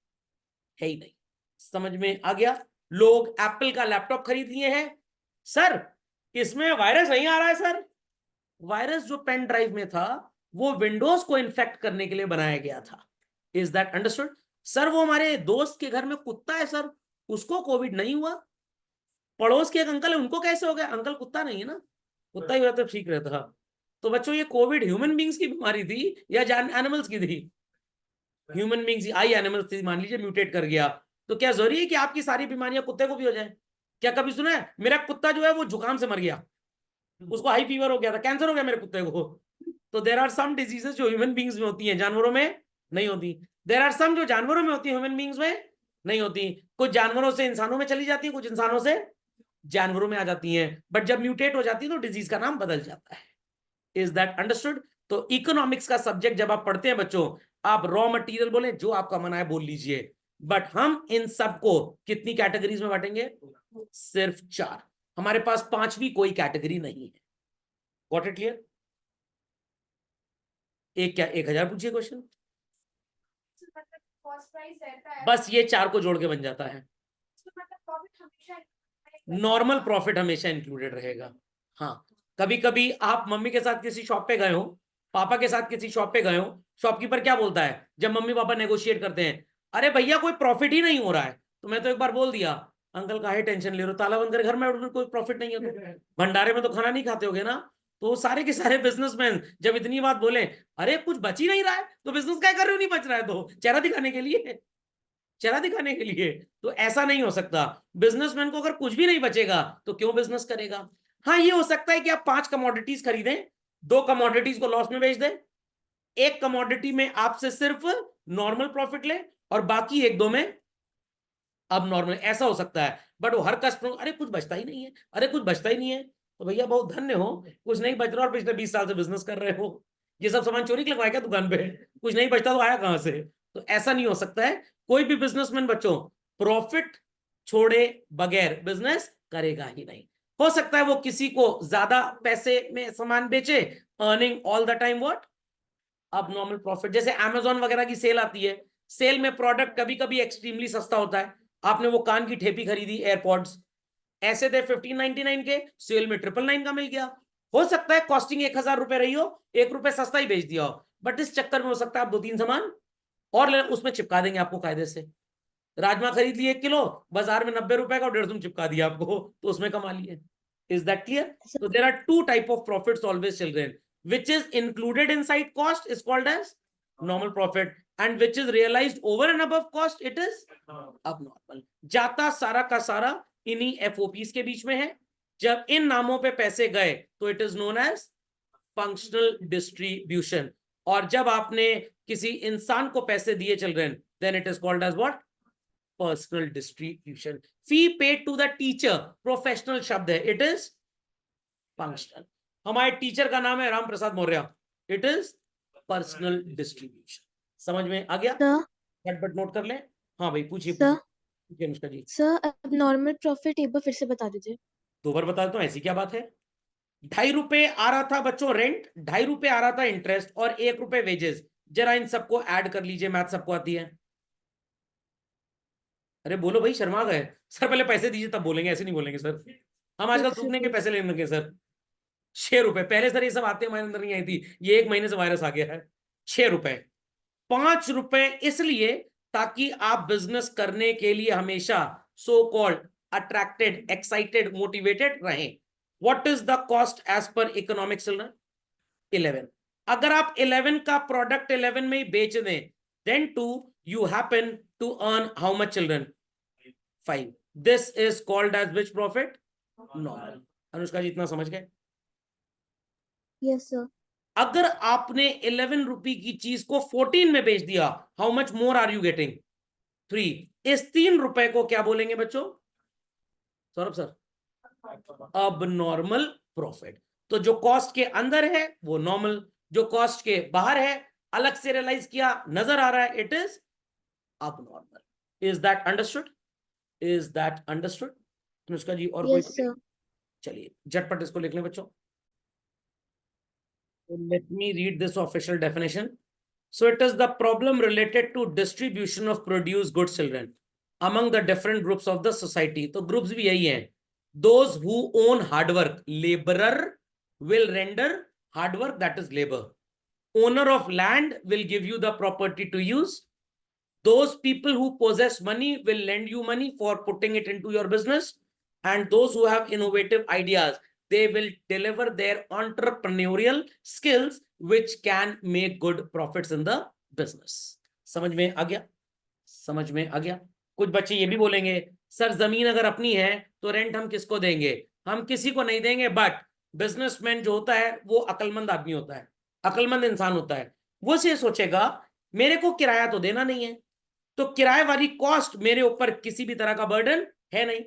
है ही नहीं। समझ में आ गया? लोग एप्पल का लैपटॉप खरीद लिए हैं, सर इसमें वायरस नहीं आ रहा है सर। वायरस जो पेन ड्राइव में था वो विंडोज को इन्फेक्ट करने के लिए बनाया गया था। Is that understood? सर वो हमारे दोस्त के घर में कुत्ता है सर, उसको कोविड नहीं हुआ। पड़ोस के एक अंकल है, उनको कैसे हो गया? अंकल कुत्ता नहीं है ना, कुत्ता ही रहता तो ठीक रहता। तो बच्चों ये कोविड ह्यूमन बींग्स की बीमारी थी या एनिमल्स की थी? ह्यूमन बींग्स आई, एनिमल्स थी। मान लीजिए म्यूटेट कर गया, तो क्या जरूरी है कि आपकी सारी बीमारियां कुत्ते को भी हो जाए? क्या कभी सुना है मेरा कुत्ता जो है वो जुकाम से मर गया, उसको हाई फीवर हो गया था, कैंसर हो गया मेरे कुत्ते को? तो देयर आर सम डिजीजेस जो ह्यूमन बींग्स में होती हैं, जानवरों में नहीं होती। देयर आर सम जो जानवरों में होती है, ह्यूमन बींग्स में नहीं होती। कुछ जानवरों से इंसानों में चली जाती है, कुछ इंसानों से जानवरों में आ जाती हैं, बट जब म्यूटेट हो जाती है तो डिजीज का नाम बदल जाता है। Is that understood? तो इकोनॉमिक्स का सब्जेक्ट जब आप पढ़ते हैं बच्चों, आप रॉ मटेरियल बोले, जो आपका मन आए बोल लीजिए, बट हम इन सबको कितनी कैटेगरीज में बांटेंगे? सिर्फ 4। हमारे पास 5वीं कोई कैटेगरी नहीं है। Got it clear? एक क्या 1000 पूछिए क्वेश्चन, बस ये 4 को जोड़ के बन जाता है। नॉर्मल प्रॉफिट हमेशा इंक्लूडेड रहेगा। हाँ कभी कभी आप मम्मी के साथ किसी शॉप पे गए हो, पापा के साथ किसी शॉप पे गए हो, शॉपकीपर क्या बोलता है जब मम्मी पापा नेगोशिएट करते हैं? अरे भैया कोई प्रॉफिट ही नहीं हो रहा है। तो मैं तो एक बार बोल दिया, अंकल काहे टेंशन ले रहे हो, ताला बंद कर घर में, कोई प्रॉफिट नहीं है तो भंडारे में तो खाना नहीं खाते होगे ना। तो सारे के सारे बिजनेसमैन जब इतनी बात बोले, अरे कुछ बच ही नहीं रहा है तो बिजनेस क्या कर रहे हो? नहीं बच रहा है तो चेहरा दिखाने के लिए, चेहरा दिखाने के लिए। तो ऐसा नहीं हो सकता। बिजनेसमैन को अगर कुछ भी नहीं बचेगा तो क्यों बिजनेस करेगा? हाँ ये हो सकता है कि आप 5 कमोडिटीज खरीदें, 2 कमोडिटीज को लॉस में बेच दें, एक कमोडिटी में आपसे सिर्फ नॉर्मल प्रॉफिट ले और बाकी 1-2 में अब नॉर्मल। ऐसा हो सकता है, बट वो हर कस्टमर, अरे कुछ बचता ही नहीं है, अरे कुछ बचता ही नहीं है। तो भैया बहुत धन्य हो, कुछ नहीं बच रहा और पिछले 20 साल से बिजनेस कर रहे हो। ये सब सामान चोरी लगवाया क्या दुकान पे? कुछ नहीं बचता तो आया कहां से? तो ऐसा नहीं हो सकता है। कोई भी बिजनेसमैन बच्चों प्रॉफिट छोड़े बगैर बिजनेस करेगा ही नहीं। हो सकता है वो किसी को ज्यादा पैसे में सामान बेचे, earning all the time what अब नॉर्मल प्रॉफिट। जैसे अमेजोन वगैरह की सेल आती है, सेल में प्रोडक्ट कभी कभी एक्सट्रीमली सस्ता होता है। आपने वो कान की ठेपी खरीदी, एयरपॉड्स ऐसे थे 1599 के, सेल में 999 का मिल गया। हो सकता है कॉस्टिंग 1000 रुपए रही हो, 1 रुपए सस्ता ही बेच दिया हो, बट इस चक्कर में हो सकता है आप 2-3 सामान और उसमें चिपका देंगे आपको कायदे से। राजमा खरीद लिए 1 किलो, बाजार में 90 रुपए का, 150 में चिपका दिया आपको, तो उसमें कमा लिए। Is that clear? So there are two type of profits always, children. Which is included inside cost is called as normal profit, and which is realized over and above cost, it is abnormal. जाता सारा का सारा इन्हीं एफओपीज के बीच में है. जब इन नामों पे पैसे गए तो it is known as functional distribution. और जब आपने किसी इंसान को पैसे दिए children, then it is called as what? Personal distribution. Fee paid to the teacher professional शब्द है, इट इज फंक्शनल. हमारे टीचर का नाम है Ram Prasad Maurya, it is personal distribution. समझ में आ गया? बट नोट कर ले. हाँ भाई पूछिए पूछिए अनुष्का जी. सर अब नॉर्मल प्रॉफिट एक बार फिर से बता दीजिए. 2 बार बता देता हूँ, ऐसी क्या बात है. 2.5 रुपए आ रहा था बच्चों रेंट, 2.5 रुपए आ रहा था इंटरेस्ट और 1 रुपए वेजेस. जरा इन सबको ऐड कर लीजिए, मैथ सबको आती है. अरे बोलो भाई, शर्मा गए सर. पहले पैसे दीजिए तब बोलेंगे, ऐसे नहीं बोलेंगे सर. हम आजकल सूखने के पैसे लेने लगे सर. 6 रुपए पहले सर ये सब आते हमारे अंदर नहीं आई थी, ये 1 महीने से वायरस आ गया है. 6 रुपए. 5 रुपए इसलिए ताकि आप बिजनेस करने के लिए हमेशा so called attracted, excited, motivated रहें. What is the cost as पर इकोनॉमिक्स चिल्ड्रन? 11. अगर आप 11 का प्रोडक्ट 11 में ही बेच दें, then too you happen to earn how much children? 5. This is called as which profit? Normal. Anushka जी इतना समझ गए? Yes sir. अगर आपने 11 रुपए की चीज को 14 में बेच दिया, how much more are you getting? 3. इस 3 रुपए को क्या बोलेंगे बच्चों? Saurabh sir, abnormal profit. तो जो कॉस्ट के अंदर है वो नॉर्मल, जो कॉस्ट के बाहर है, अलग से रियलाइज किया, नजर आ रहा है, it is abnormal. Is that understood? Is that understood Anushka ji? और कोई? Yes sir. चलिए झटपट इसको लिख लें बच्चों. Let me read this official definition. So it is the problem related to distribution of produce goods children among the different groups of the society. तो groups भी यही हैं. Those who own hard work, laborer will render hard work, that is labor. Owner of land will give you the property to use. Those people who possess money will lend you money for putting it into your business. And those who have innovative ideas, they will deliver their entrepreneurial skills which can make good profits in the business. समझ में आ गया? समझ में आ गया? कुछ बच्चे ये भी बोलेंगे सर जमीन अगर अपनी है तो रेंट हम किसको देंगे? हम किसी को नहीं देंगे. बट बिजनेसमैन जो होता है वो अक्लमंद आदमी होता है, अक्लमंद इंसान होता है. वो से सोचेगा मेरे को किराया तो देना नहीं है, तो किराए वाली कॉस्ट मेरे ऊपर किसी भी तरह का बर्डन है नहीं,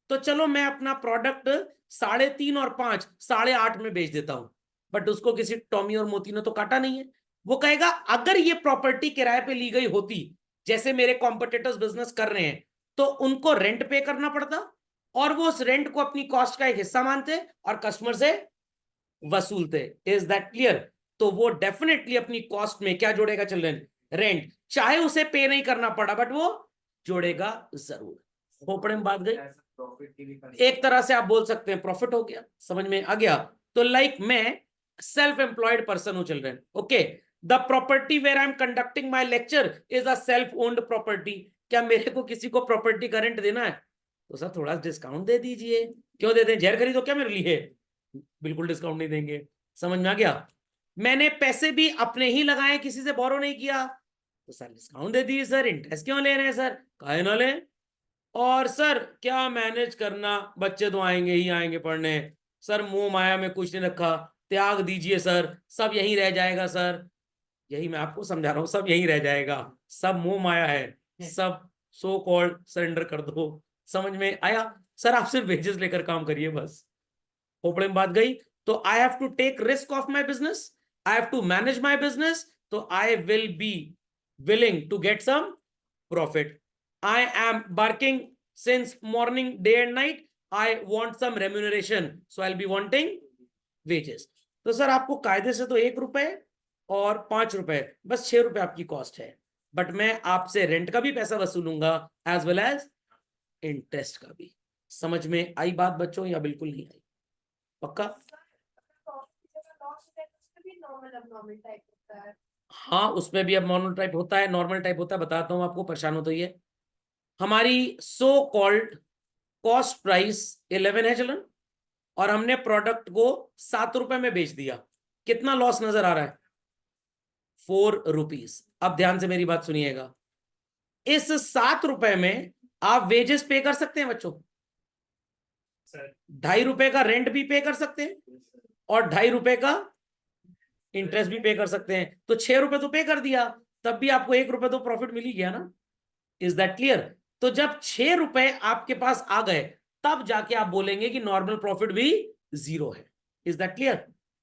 तो चलो मैं अपना प्रोडक्ट 3.5 और 5, 8.5 में बेच देता हूं. बट उसको किसी टॉमी और मोती ने तो काटा नहीं है. वो कहेगा अगर ये प्रॉपर्टी किराए पे ली गई होती, जैसे मेरे कॉम्पिटिटर्स बिजनेस कर रहे हैं, तो उनको रेंट पे करना पड़ता और वो उस रेंट को अपनी कॉस्ट का एक हिस्सा मानते और कस्टमर से वसूलते. Is that clear? तो वो डेफिनेटली अपनी कॉस्ट में क्या जोड़ेगा चिल्ड्रन? रेंट. चाहे उसे पे नहीं करना पड़ा बट वो जोड़ेगा जरूर. खोपड़े में बात गई. एक तरह से आप बोल सकते हैं प्रॉफिट हो गया. समझ में आ गया? तो लाइक मैं सेल्फ एम्प्लॉयड पर्सन हूं children. Okay, the property where I am conducting my lecture is a self owned property. क्या मेरे को किसी को प्रॉपर्टी का रेंट देना है तो सर थोड़ा डिस्काउंट दे दीजिए. क्यों देते हैं? जहर खरीदो क्या मेरे लिए? बिल्कुल डिस्काउंट नहीं देंगे. समझ में आ गया? मैंने पैसे भी अपने ही लगाए, किसी से बोरो नहीं किया, तो सर डिस्काउंट दे दीजिए. सर इंटरेस्ट क्यों ले रहे हैं? सर काहे ना ले. और सर क्या मैनेज करना, बच्चे तो आएंगे ही आएंगे पढ़ने. सर मोह माया में कुछ नहीं रखा, त्याग दीजिए सर, सब यहीं रह जाएगा. सर यही मैं आपको समझा रहा हूं, सब यहीं रह जाएगा, सब मोह माया है, सब सो कॉल्ड सरेंडर कर दो. समझ में आया? सर आप सिर्फ वेजेस लेकर काम करिए बस. खोपड़े में बात गई. तो I have to take risk of my business, I have to manage my business, तो I will be willing to get some profit. I am working since morning, day and night. I want some remuneration, so I'll be wanting wages. तो सर आपको कायदे से तो 1 रुपए और 5 रुपए, बस 6 रुपए आपकी कॉस्ट है, बट मैं आपसे रेंट का भी पैसा वसूलूंगा एज वेल एज इंटरेस्ट का भी. समझ में आई बात बच्चों या बिल्कुल नहीं आई? पक्का? हाँ उसमें भी अब नॉर्मल टाइप होता है, नॉर्मल टाइप होता है. बताता हूं आपको, परेशान हो तो ये हमारी सो कॉल्ड कॉस्ट प्राइस 11 है चलन. और हमने प्रोडक्ट को 7 रुपए में बेच दिया, कितना लॉस नजर आ रहा है? 4 रुपीज। अब ध्यान से मेरी बात सुनिएगा, इस 7 रुपए में आप वेजेस पे कर सकते हैं बच्चों, 2.5 रुपए का रेंट भी पे कर सकते हैं और 2.5 रुपए का इंटरेस्ट भी पे कर सकते हैं, तो 6 रुपए तो पे कर दिया, तब भी आपको 1 रुपए तो प्रॉफिट मिल ही गया ना। Is that clear? तो जब 6 रुपए आपके पास आ गए तब जाके आप बोलेंगे कि नॉर्मल प्रॉफिट भी 0 है। Is that clear?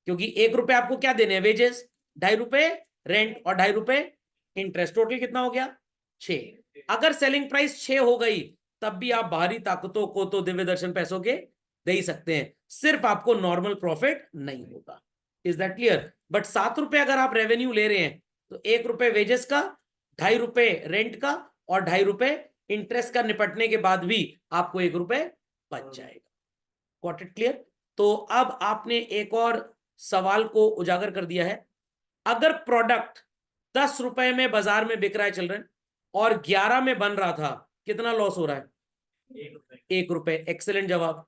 क्योंकि 1 रुपए आपको क्या देने हैं? वेजेस, 2.5 रुपए रेंट और 2.5 रुपए इंटरेस्ट, टोटल कितना हो गया? 6। अगर सेलिंग प्राइस 6 हो गई तब भी आप बाहरी ताकतों को तो दिव्य दर्शन पैसों के दे ही सकते हैं, सिर्फ आपको नॉर्मल प्रॉफिट नहीं होगा। Is that clear? बट 7 रुपए अगर आप रेवेन्यू ले रहे हैं तो 1 रुपए वेजेस का, 2.5 रुपए रेंट का और 2.5 रुपए इंटरेस्ट का निपटने के बाद भी आपको 1 रुपए बच जाएगा। Got it clear? तो अब आपने एक और सवाल को उजागर कर दिया है, अगर प्रोडक्ट 10 रुपए में बाजार में बिक रहा है चिल्ड्रन और 11 में बन रहा था, कितना लॉस हो रहा है? 1 रुपए। एक्सेलेंट जवाब।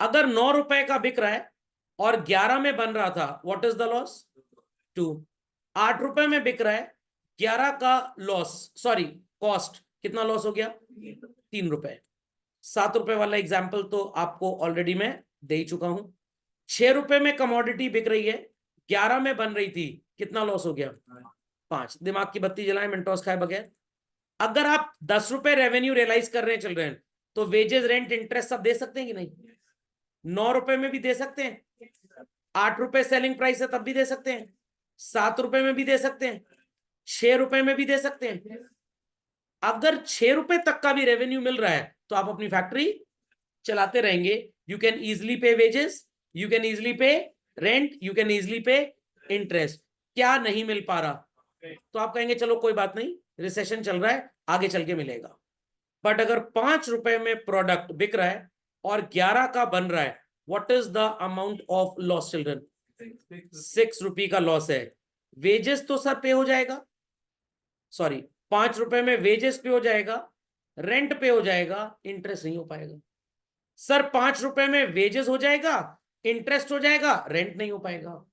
अगर 9 रुपए का बिक रहा है और 11 में बन रहा था, व्हाट इज द लॉस? 2। 8 रुपए में बिक रहा है, 11 का लॉस, सॉरी कॉस्ट, कितना लॉस हो गया? 3 रुपए। 7 रुपए वाला एग्जाम्पल तो आपको ऑलरेडी मैं दे ही चुका हूं। 6 रुपए में कमोडिटी बिक रही है, 11 में बन रही थी, कितना लॉस हो गया? 5। दिमाग की बत्ती जलाएं मेंटोस खाए बगैर। अगर आप 10 रुपए रेवेन्यू रियलाइज कर रहे हैं चिल्ड्रन, तो वेजेस रेंट इंटरेस्ट सब दे सकते हैं कि नहीं? 9 रुपए में भी दे सकते हैं, 8 रुपए सेलिंग प्राइस है तब भी दे सकते हैं, 7 रुपए में भी दे सकते हैं, 6 रुपए में भी दे सकते हैं। अगर 6 रुपए तक का भी रेवेन्यू मिल रहा है तो आप अपनी फैक्ट्री चलाते रहेंगे। यू कैन इजिली पे वेजेस, यू कैन इजिली पे रेंट, यू कैन इजिली पे इंटरेस्ट। क्या नहीं मिल पा रहा तो आप कहेंगे चलो कोई बात नहीं, रिसेशन चल रहा है, आगे चल के मिलेगा। बट अगर 5 रुपए में प्रोडक्ट बिक रहा है और 11 का बन रहा है, what is the amount of loss children? 6 रुपए का लॉस है। वेजेस तो सर पे हो जाएगा, सॉरी 5 रुपए में वेजेस पे हो जाएगा, रेंट पे हो जाएगा, इंटरेस्ट नहीं हो पाएगा। सर 5 रुपए में वेजेस हो जाएगा, इंटरेस्ट हो जाएगा, रेंट नहीं हो पाएगा।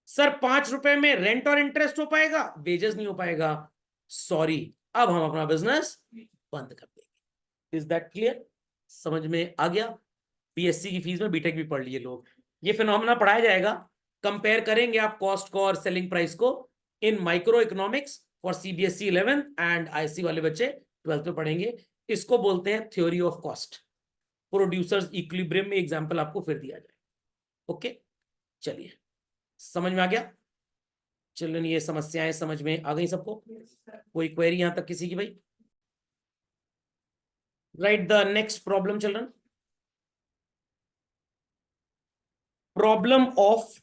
सर 5 रुपए में रेंट और इंटरेस्ट हो पाएगा, वेजेस नहीं हो पाएगा। सॉरी, अब हम अपना बिजनेस बंद कर देंगे। Is that clear? समझ में आ गया? बीएससी की फीस में बीटेक भी पढ़ लिए लोग, ये फिनोमेना पढ़ाया जाएगा। कंपेयर करेंगे आप कॉस्ट को और सेलिंग प्राइस को in micro economics for CBSE 11th and ISC वाले बच्चे 12th में पढ़ेंगे। इसको बोलते हैं theory of cost. Producers equilibrium में एग्जांपल आपको फिर दिया जाए। ओके, चलिए समझ में आ गया? चिल्ड्रन ये समस्याएं समझ में आ गई सबको? कोई क्वेरी यहां तक किसी की भाई? Write the next problem children. Problem of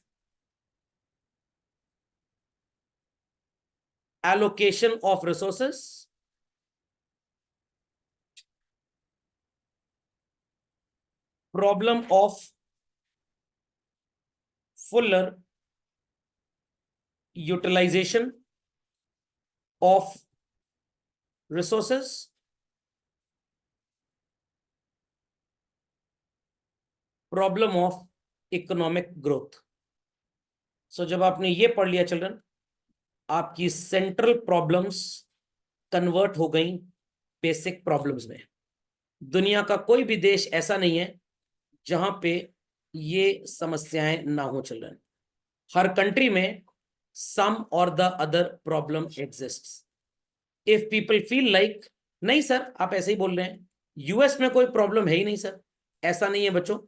allocation of resources, problem of fuller utilization of resources, problem of economic growth. So जब आपने ये पढ़ लिया चिल्ड्रन, आपकी सेंट्रल प्रॉब्लम्स कन्वर्ट हो गई बेसिक प्रॉब्लम्स में। दुनिया का कोई भी देश ऐसा नहीं है जहां पे ये समस्याएं ना हो चिल्ड्रन। हर कंट्री में सम और the other problem exists. If people feel like नहीं सर आप ऐसे ही बोल रहे हैं, यूएस में कोई प्रॉब्लम है ही नहीं सर, ऐसा नहीं है बच्चों।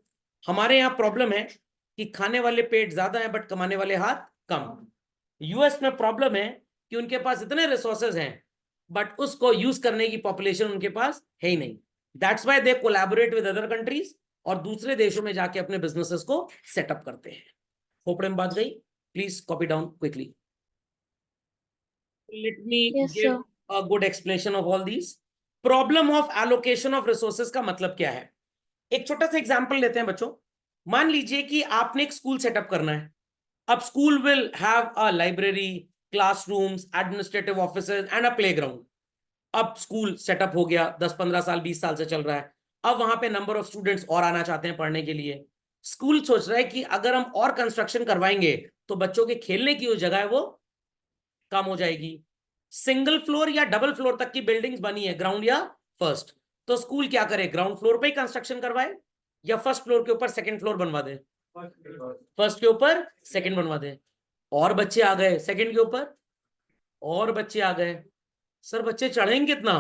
हमारे यहाँ प्रॉब्लम है कि खाने वाले पेट ज्यादा है बट कमाने वाले हाथ कम। यूएस में प्रॉब्लम है कि उनके पास इतने रिसोर्सेज हैं बट उसको यूज करने की पॉपुलेशन उनके पास है ही नहीं। That's why they collaborate with other countries और दूसरे देशों में जाके अपने बिजनेसेस को सेटअप करते हैं। खोपड़े में बात गई? Please copy down quickly. Let me Yes, give sir. a good explanation of all these. Problem of allocation of resources का मतलब क्या है? एक छोटा सा एग्जांपल लेते हैं बच्चों। मान लीजिए कि आपने एक स्कूल सेटअप करना है। अब school will have a library, classrooms, administrative offices and a playground. अब स्कूल सेटअप हो गया, 10-15 साल 20 साल से चल रहा है। अब वहां पे नंबर ऑफ स्टूडेंट्स और आना चाहते हैं पढ़ने के लिए। स्कूल सोच रहा है कि अगर हम और कंस्ट्रक्शन करवाएंगे तो बच्चों के खेलने की जो जगह है वो कम हो जाएगी। सिंगल फ्लोर या डबल फ्लोर तक की बिल्डिंग्स बनी है, ग्राउंड या फर्स्ट, तो स्कूल क्या करे, ग्राउंड फ्लोर पे ही कंस्ट्रक्शन करवाए या फर्स्ट फ्लोर के ऊपर सेकंड फ्लोर बनवा दे, फर्स्ट के ऊपर सेकंड बनवा दे। और बच्चे आ गए सेकंड के ऊपर, और बच्चे आ गए। सर बच्चे चढ़ेंगे कितना,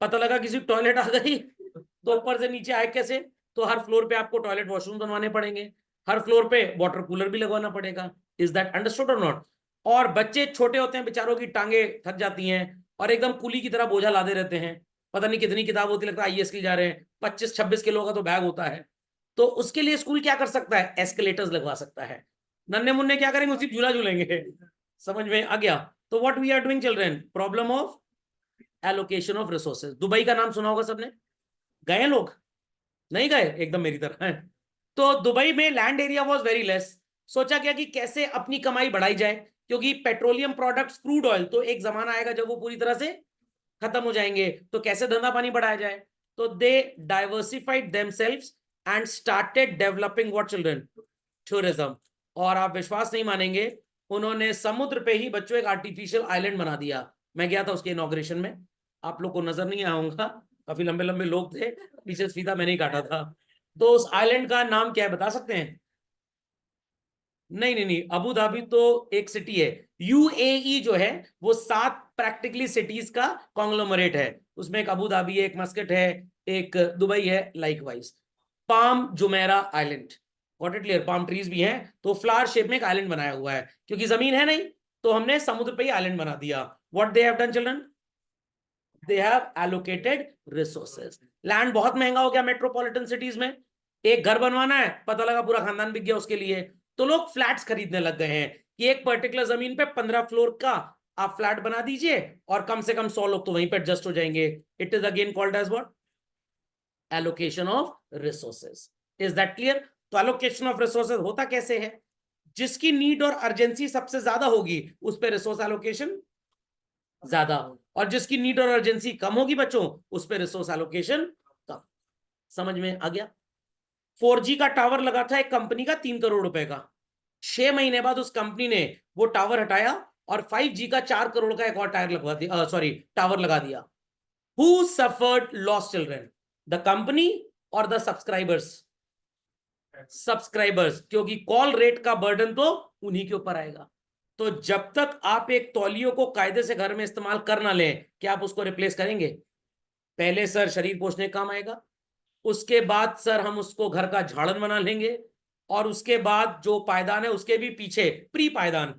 पता लगा किसी टॉयलेट आ गई तो ऊपर से नीचे आए कैसे, तो हर फ्लोर पे आपको टॉयलेट वॉशरूम बनवाने पड़ेंगे, हर फ्लोर पे वाटर कूलर भी लगवाना पड़ेगा। इज दैट अंडरस्टूड और नॉट? और बच्चे छोटे होते हैं, बेचारों की टांगे थक जाती हैं और एकदम कुली की तरह बोझा लादे रहते हैं, पता नहीं कितनी किताब होती, लगता है आईएएस के लिए जा रहे हैं, 25-26 किलो का तो बैग होता है। तो उसके लिए स्कूल क्या कर सकता है, एस्केलेटर्स लगवा सकता है। नन्हे मुन्ने क्या करेंगे, उसी झूला झूलेंगे। समझ में आ गया? तो what we are doing children, problem of allocation of resources. Dubai का नाम सुना होगा सबने, गए हैं लोग? नहीं गए, एकदम मेरी तरह है। तो दुबई में land area was very less, सोचा गया कि कैसे अपनी कमाई बढ़ाई जाए, क्योंकि पेट्रोलियम प्रोडक्ट्स, क्रूड ऑयल, तो एक जमाना आएगा जब वो पूरी तरह से खत्म हो जाएंगे, तो कैसे धंधा पानी बढ़ाया जाए। तो they diversified themselves and started developing what children, tourism. और आप विश्वास नहीं मानेंगे, उन्होंने समुद्र पे ही बच्चों एक आर्टिफिशियल आइलैंड बना दिया। मैं गया था उसके इनॉग्रेशन में, आप लोग को नजर नहीं आया होगा, काफी लंबे लंबे लोग थे, पीछे फीता मैंने ही काटा था। तो उस आइलैंड का नाम क्या है बता सकते हैं? नहीं नहीं नहीं, अबू धाबी तो एक सिटी है, यूएई जो है वो 7 प्रैक्टिकली सिटीज का कॉन्ग्लोमरेट है, उसमें एक अबू धाबी है, एक मस्कट है, एक दुबई है, likewise. Palm Jumeirah island, got it clear, palm trees भी हैं, तो फ्लावर शेप में एक आइलैंड बनाया हुआ है, क्योंकि जमीन है नहीं तो हमने समुद्र पे ही आइलैंड बना दिया। What they have done children, they have allocated resources. Land बहुत महंगा हो गया मेट्रोपॉलिटन सिटीज में, एक घर बनवाना है, पता लगा पूरा खानदान बिक गया उसके लिए, तो लोग फ्लैट्स खरीदने लग गए हैं कि एक पर्टिकुलर जमीन पे 15 फ्लोर का आप फ्लैट बना दीजिए और कम से कम 100 लोग तो वहीं पे एडजस्ट हो जाएंगे। It is again called as what, allocation of resources. Is that clear? तो एलोकेशन ऑफ रिसोर्सेज होता कैसे है, जिसकी नीड और अर्जेंसी सबसे ज्यादा होगी उस पर रिसोर्स एलोकेशन ज्यादा, और जिसकी नीड और अर्जेंसी कम होगी बच्चों उस पर रिसोर्स एलोकेशन कम। समझ में आ गया? 4G का टावर लगा था एक कंपनी का 3 करोड़ रुपए का, 6 महीने बाद उस कंपनी ने वो टावर हटाया और 5G का 4 करोड़ का एक और टायर लगवा दिया, सॉरी टावर लगा दिया। Who suffered loss children, the company और द सब्सक्राइबर्स? सब्सक्राइबर्स, क्योंकि कॉल रेट का बर्डन तो उन्हीं के ऊपर आएगा। तो जब तक आप एक तौलियों को कायदे से घर में इस्तेमाल कर ना लें, क्या आप उसको रिप्लेस करेंगे? पहले सर शरीर पोषने काम आएगा, उसके बाद सर हम उसको घर का झाड़न बना लेंगे, और उसके बाद जो पायदान है उसके भी पीछे प्री पायदान,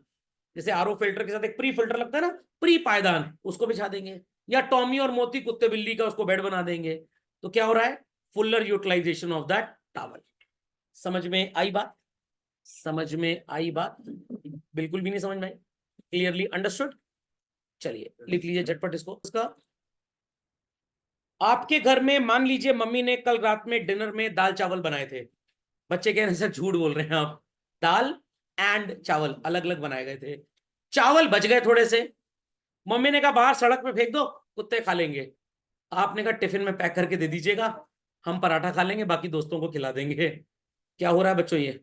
जैसे आरओ फिल्टर के साथ एक प्री फिल्टर लगता है ना, प्री पायदान उसको बिछा देंगे, या टॉमी और मोती कुत्ते बिल्ली का उसको बेड बना देंगे। तो क्या हो रहा है, fuller utilisation of that tower. समझ में आई बात? समझ में आई बात? बिल्कुल भी नहीं समझ में आई? Clearly understood? चलिए लिख लीजिए झटपट इसको। इसका आपके घर में मान लीजिए मम्मी ने कल रात में डिनर में दाल चावल बनाए थे, बच्चे कह रहे हैं सर झूठ बोल रहे हैं आप, दाल एंड चावल अलग अलग बनाए गए थे, चावल बच गए थोड़े से, मम्मी ने कहा बाहर सड़क पे फेंक दो कुत्ते खा लेंगे, आपने कहा टिफिन में पैक करके दे दीजिएगा, हम पराठा खा लेंगे बाकी दोस्तों को खिला देंगे। क्या हो रहा है बच्चों, ये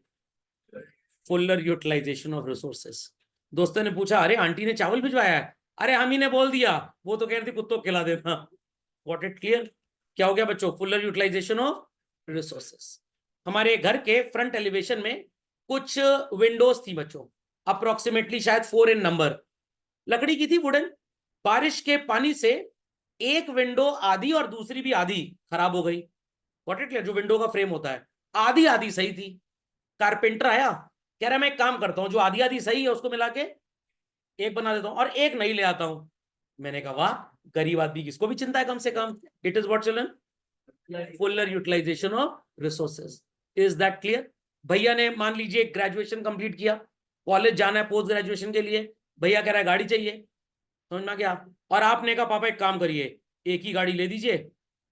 फुलर यूटिलाइजेशन ऑफ रिसोर्सेस। दोस्तों ने पूछा अरे आंटी ने चावल भिजवाया है, अरे हम ही ने बोल दिया, वो तो कह रही थी कुत्तों को खिला देना। Got it clear? क्या हो गया बच्चों, फुलर यूटिलाइजेशन ऑफ रिसोर्सेस। हमारे घर के फ्रंट एलिवेशन में कुछ विंडोज थी बच्चों, अप्रोक्सीमेटली शायद 4 इन नंबर, लकड़ी की थी, वुडन। बारिश के पानी से एक विंडो आधी और दूसरी भी आधी खराब हो गई। Got it clear? जो विंडो का फ्रेम होता है आधी आधी सही थी, कारपेंटर आया, कह रहा मैं एक काम करता हूं जो आधी आधी सही है उसको मिला के एक बना देता हूं और एक नई ले आता हूं। मैंने कहा वाह, गरीब आदमी किसको भी चिंता है कम से कम। It is what children, fuller utilisation of resources. Is that clear? भैया ने मान लीजिए ग्रेजुएशन कंप्लीट किया, कॉलेज जाना है पोस्ट ग्रेजुएशन के लिए, भैया कह रहा है गाड़ी चाहिए, समझ में क्या, और आपने कहा पापा एक काम करिए एक ही गाड़ी ले दीजिए,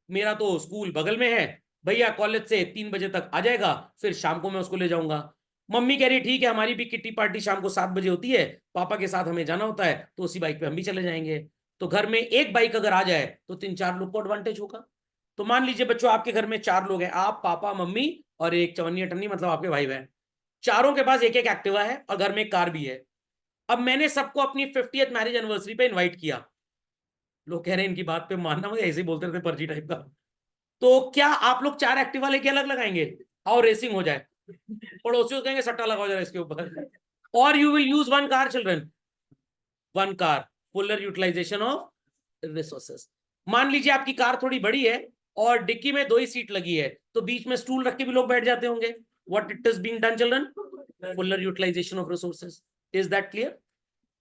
मेरा तो स्कूल बगल में है, भैया कॉलेज से 3 बजे तक आ जाएगा, फिर शाम को मैं उसको ले जाऊंगा। मम्मी कह रही ठीक है, हमारी भी किट्टी पार्टी शाम को 7 बजे होती है, पापा के साथ हमें जाना होता है, तो उसी बाइक पे हम भी चले जाएंगे। तो घर में एक बाइक अगर आ जाए तो 3-4 लोग को एडवांटेज होगा। तो मान लीजिए बच्चों आपके घर में 4 लोग हैं, आप, पापा, मम्मी और एक चवन्नी अठन्नी, मतलब आपके भाई बहन, चारों के पास एक एक एक्टिवा है और घर में एक कार भी है। अब मैंने सबको अपनी 50th मैरिज एनिवर्सरी पे इनवाइट किया। लोग कह रहे हैं इनकी बात पे मानना, मुझे ऐसे ही बोलते रहते पर्ची टाइप का। तो क्या आप लोग 4 एक्टिवा लेके अलग लगाएंगे और रेसिंग हो जाए? पड़ोसियों कहेंगे सट्टा लगाओ जरा इसके ऊपर। और you will use 1 car children, 1 car, fuller utilisation of resources. मान लीजिए आपकी कार थोड़ी बड़ी है और डिक्की में 2 ही सीट लगी है, तो बीच में स्टूल रख के भी लोग बैठ जाते होंगे। What it is being done children? Fuller utilisation of resources. Is that clear?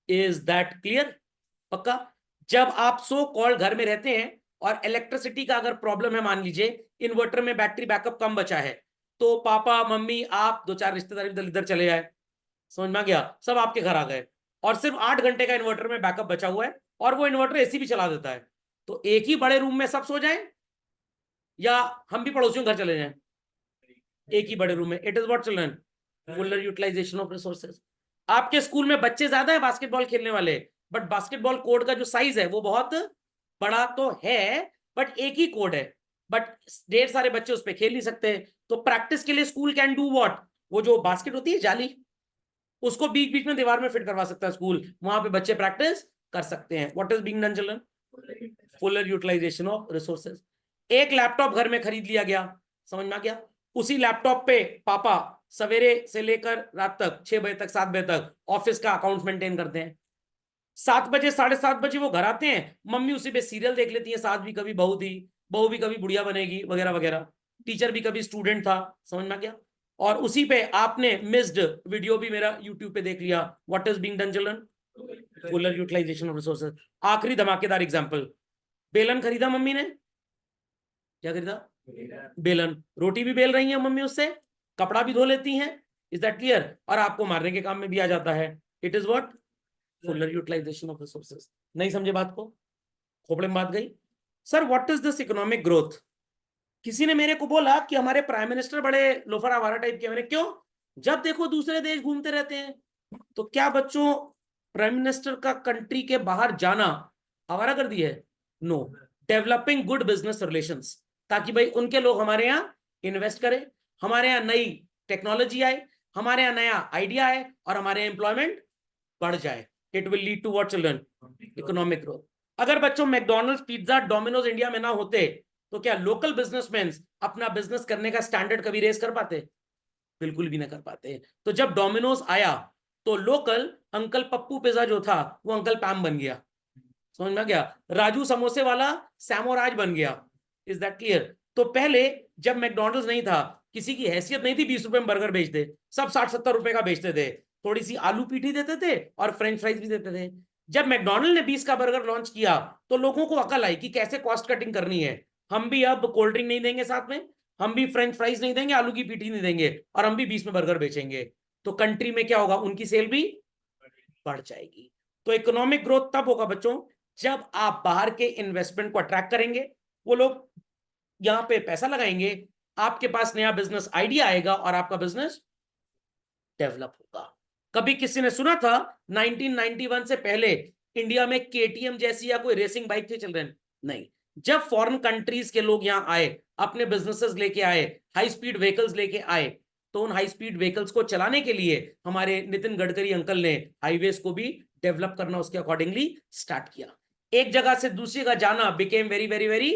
Is that clear? पक्का? जब आप सो कॉल घर में रहते हैं और इलेक्ट्रिसिटी का अगर प्रॉब्लम है, मान लीजिए इन्वर्टर में बैटरी बैकअप कम बचा है, तो पापा मम्मी आप 2-4 रिश्तेदार इधर इधर चले जाए, समझ में आ गया, सब आपके घर आ गए और सिर्फ 8 घंटे का इन्वर्टर में बैकअप बचा हुआ है और वो इन्वर्टर एसी भी चला देता है, तो एक ही बड़े रूम में सब सो जाए या हम भी पड़ोसियों घर चले जाएं? एक ही बड़े रूम में। It is what children? Fuller utilisation of resources. आपके स्कूल में बच्चे ज्यादा है बास्केटबॉल खेलने वाले, बट बास्केटबॉल कोर्ट का जो साइज है वो बहुत बड़ा तो है, बट एक ही कोर्ट है, बट ढेर सारे बच्चे उस पर खेल नहीं सकते। तो प्रैक्टिस के लिए स्कूल कैन डू व्हाट? वो जो बास्केट होती है जाली, उसको बीच बीच में दीवार में फिट करवा सकता है स्कूल, वहां पे बच्चे प्रैक्टिस कर सकते हैं। What is being done children? Fuller utilisation of resources. एक लैपटॉप घर में खरीद लिया गया, समझ में आ गया? उसी लैपटॉप पे पापा सवेरे से लेकर रात तक 6 बजे तक 7 बजे तक ऑफिस का अकाउंट्स मेंटेन करते हैं। 7 बजे 7:30 बजे वो घर आते हैं, मम्मी उसी पे सीरियल देख लेती है, सास भी कभी बहू थी, बहू भी कभी बुढ़िया बनेगी वगैरह वगैरह, टीचर भी कभी स्टूडेंट था, समझ में आ गया? और उसी पे आपने मिस्ड वीडियो भी मेरा यूट्यूब पे देख लिया। What is being done children? Fuller utilisation of resources. आखिरी धमाकेदार एग्जांपल, बेलन खरीदा मम्मी ने, क्या खरीदा? बेलन। रोटी भी बेल रही है मम्मी उससे, कपड़ा भी धो लेती हैं। Is that clear? और आपको मारने के काम में भी आ जाता है। It is what? Fuller utilisation of resources. नहीं समझे बात को? खोपड़े में बात गई? Sir what is this economic growth? किसी ने मेरे को बोला कि हमारे प्राइम मिनिस्टर बड़े लोफर आवारा टाइप के। मैंने क्यों? जब देखो दूसरे देश घूमते रहते हैं। तो क्या बच्चों प्राइम मिनिस्टर का कंट्री के बाहर जाना आवारा कर दी है? No, developing good business relations, ताकि भाई उनके लोग हमारे यहाँ इन्वेस्ट करें, हमारे यहाँ नई टेक्नोलॉजी आए, हमारे यहाँ नया आइडिया आए और हमारे यहाँ एम्प्लॉयमेंट बढ़ जाए। It will lead to what children? Economic growth. अगर बच्चों मैकडोनल्ड्स, पिज्जा, डोमिनोज इंडिया में ना होते तो क्या लोकल बिजनेसमैन अपना बिजनेस करने का स्टैंडर्ड कभी रेस कर पाते? बिल्कुल भी ना कर पाते। तो जब डोमिनोज आया तो लोकल अंकल पप्पू पिज्जा जो था वो अंकल पैम बन गया, समझ में आ गया? राजू समोसे वाला सैमोराज बन गया। Is that clear? तो पहले जब मैकडोनल्ड्स नहीं था, किसी की हैसियत नहीं थी 20 रुपए में बर्गर बेचते, सब 60-70 रुपए का बेचते थे, थोड़ी सी आलू पीठी देते थे और फ्रेंच फ्राइज भी देते थे। जब मैकडोनल्ड ने 20 का बर्गर लॉन्च किया तो लोगों को अकल आई कि कैसे कॉस्ट कटिंग करनी है। हम भी अब कोल्ड ड्रिंक नहीं देंगे साथ में, हम भी फ्रेंच फ्राइज नहीं देंगे, आलू की पीठी नहीं देंगे, और हम भी 20 में बर्गर बेचेंगे। तो कंट्री में क्या होगा? उनकी सेल भी बढ़ जाएगी। तो इकोनॉमिक ग्रोथ तब होगा बच्चों जब आप बाहर के इन्वेस्टमेंट को अट्रैक्ट करेंगे, वो लोग यहां पे पैसा लगाएंगे, आपके पास नया बिजनेस आइडिया आएगा और आपका बिजनेस डेवलप होगा। कभी किसी ने सुना था 1991 से पहले इंडिया में केटीएम जैसी या कोई रेसिंग बाइक थे चिल्ड्रन? नहीं। जब फॉरेन कंट्रीज के लोग यहां आए, अपने बिजनेसेस लेके आए, हाई स्पीड व्हीकल्स लेके आए, तो उन हाई स्पीड व्हीकल्स को चलाने के लिए हमारे नितिन गडकरी अंकल ने हाईवेज को भी डेवलप करना उसके अकॉर्डिंगली स्टार्ट किया। एक जगह से दूसरी जगह जाना became very very very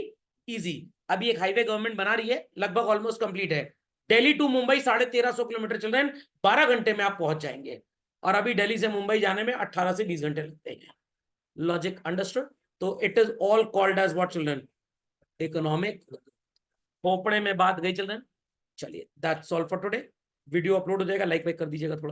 easy. अभी एक हाईवे गवर्नमेंट बना रही है, लगभग ऑलमोस्ट कंप्लीट है। Delhi to Mumbai 1350 kilometre children, 12 घंटे में आप पहुंच जाएंगे। और अभी दिल्ली से मुंबई जाने में 18 से 20 घंटे लगते हैं। Logic understood? तो it is all called as what children? Economic. खोपड़े में बात गई चिल्ड्रन? चलिए, that's all for today. Video upload हो जाएगा, लाइक वाइक कर दीजिएगा थोड़ा।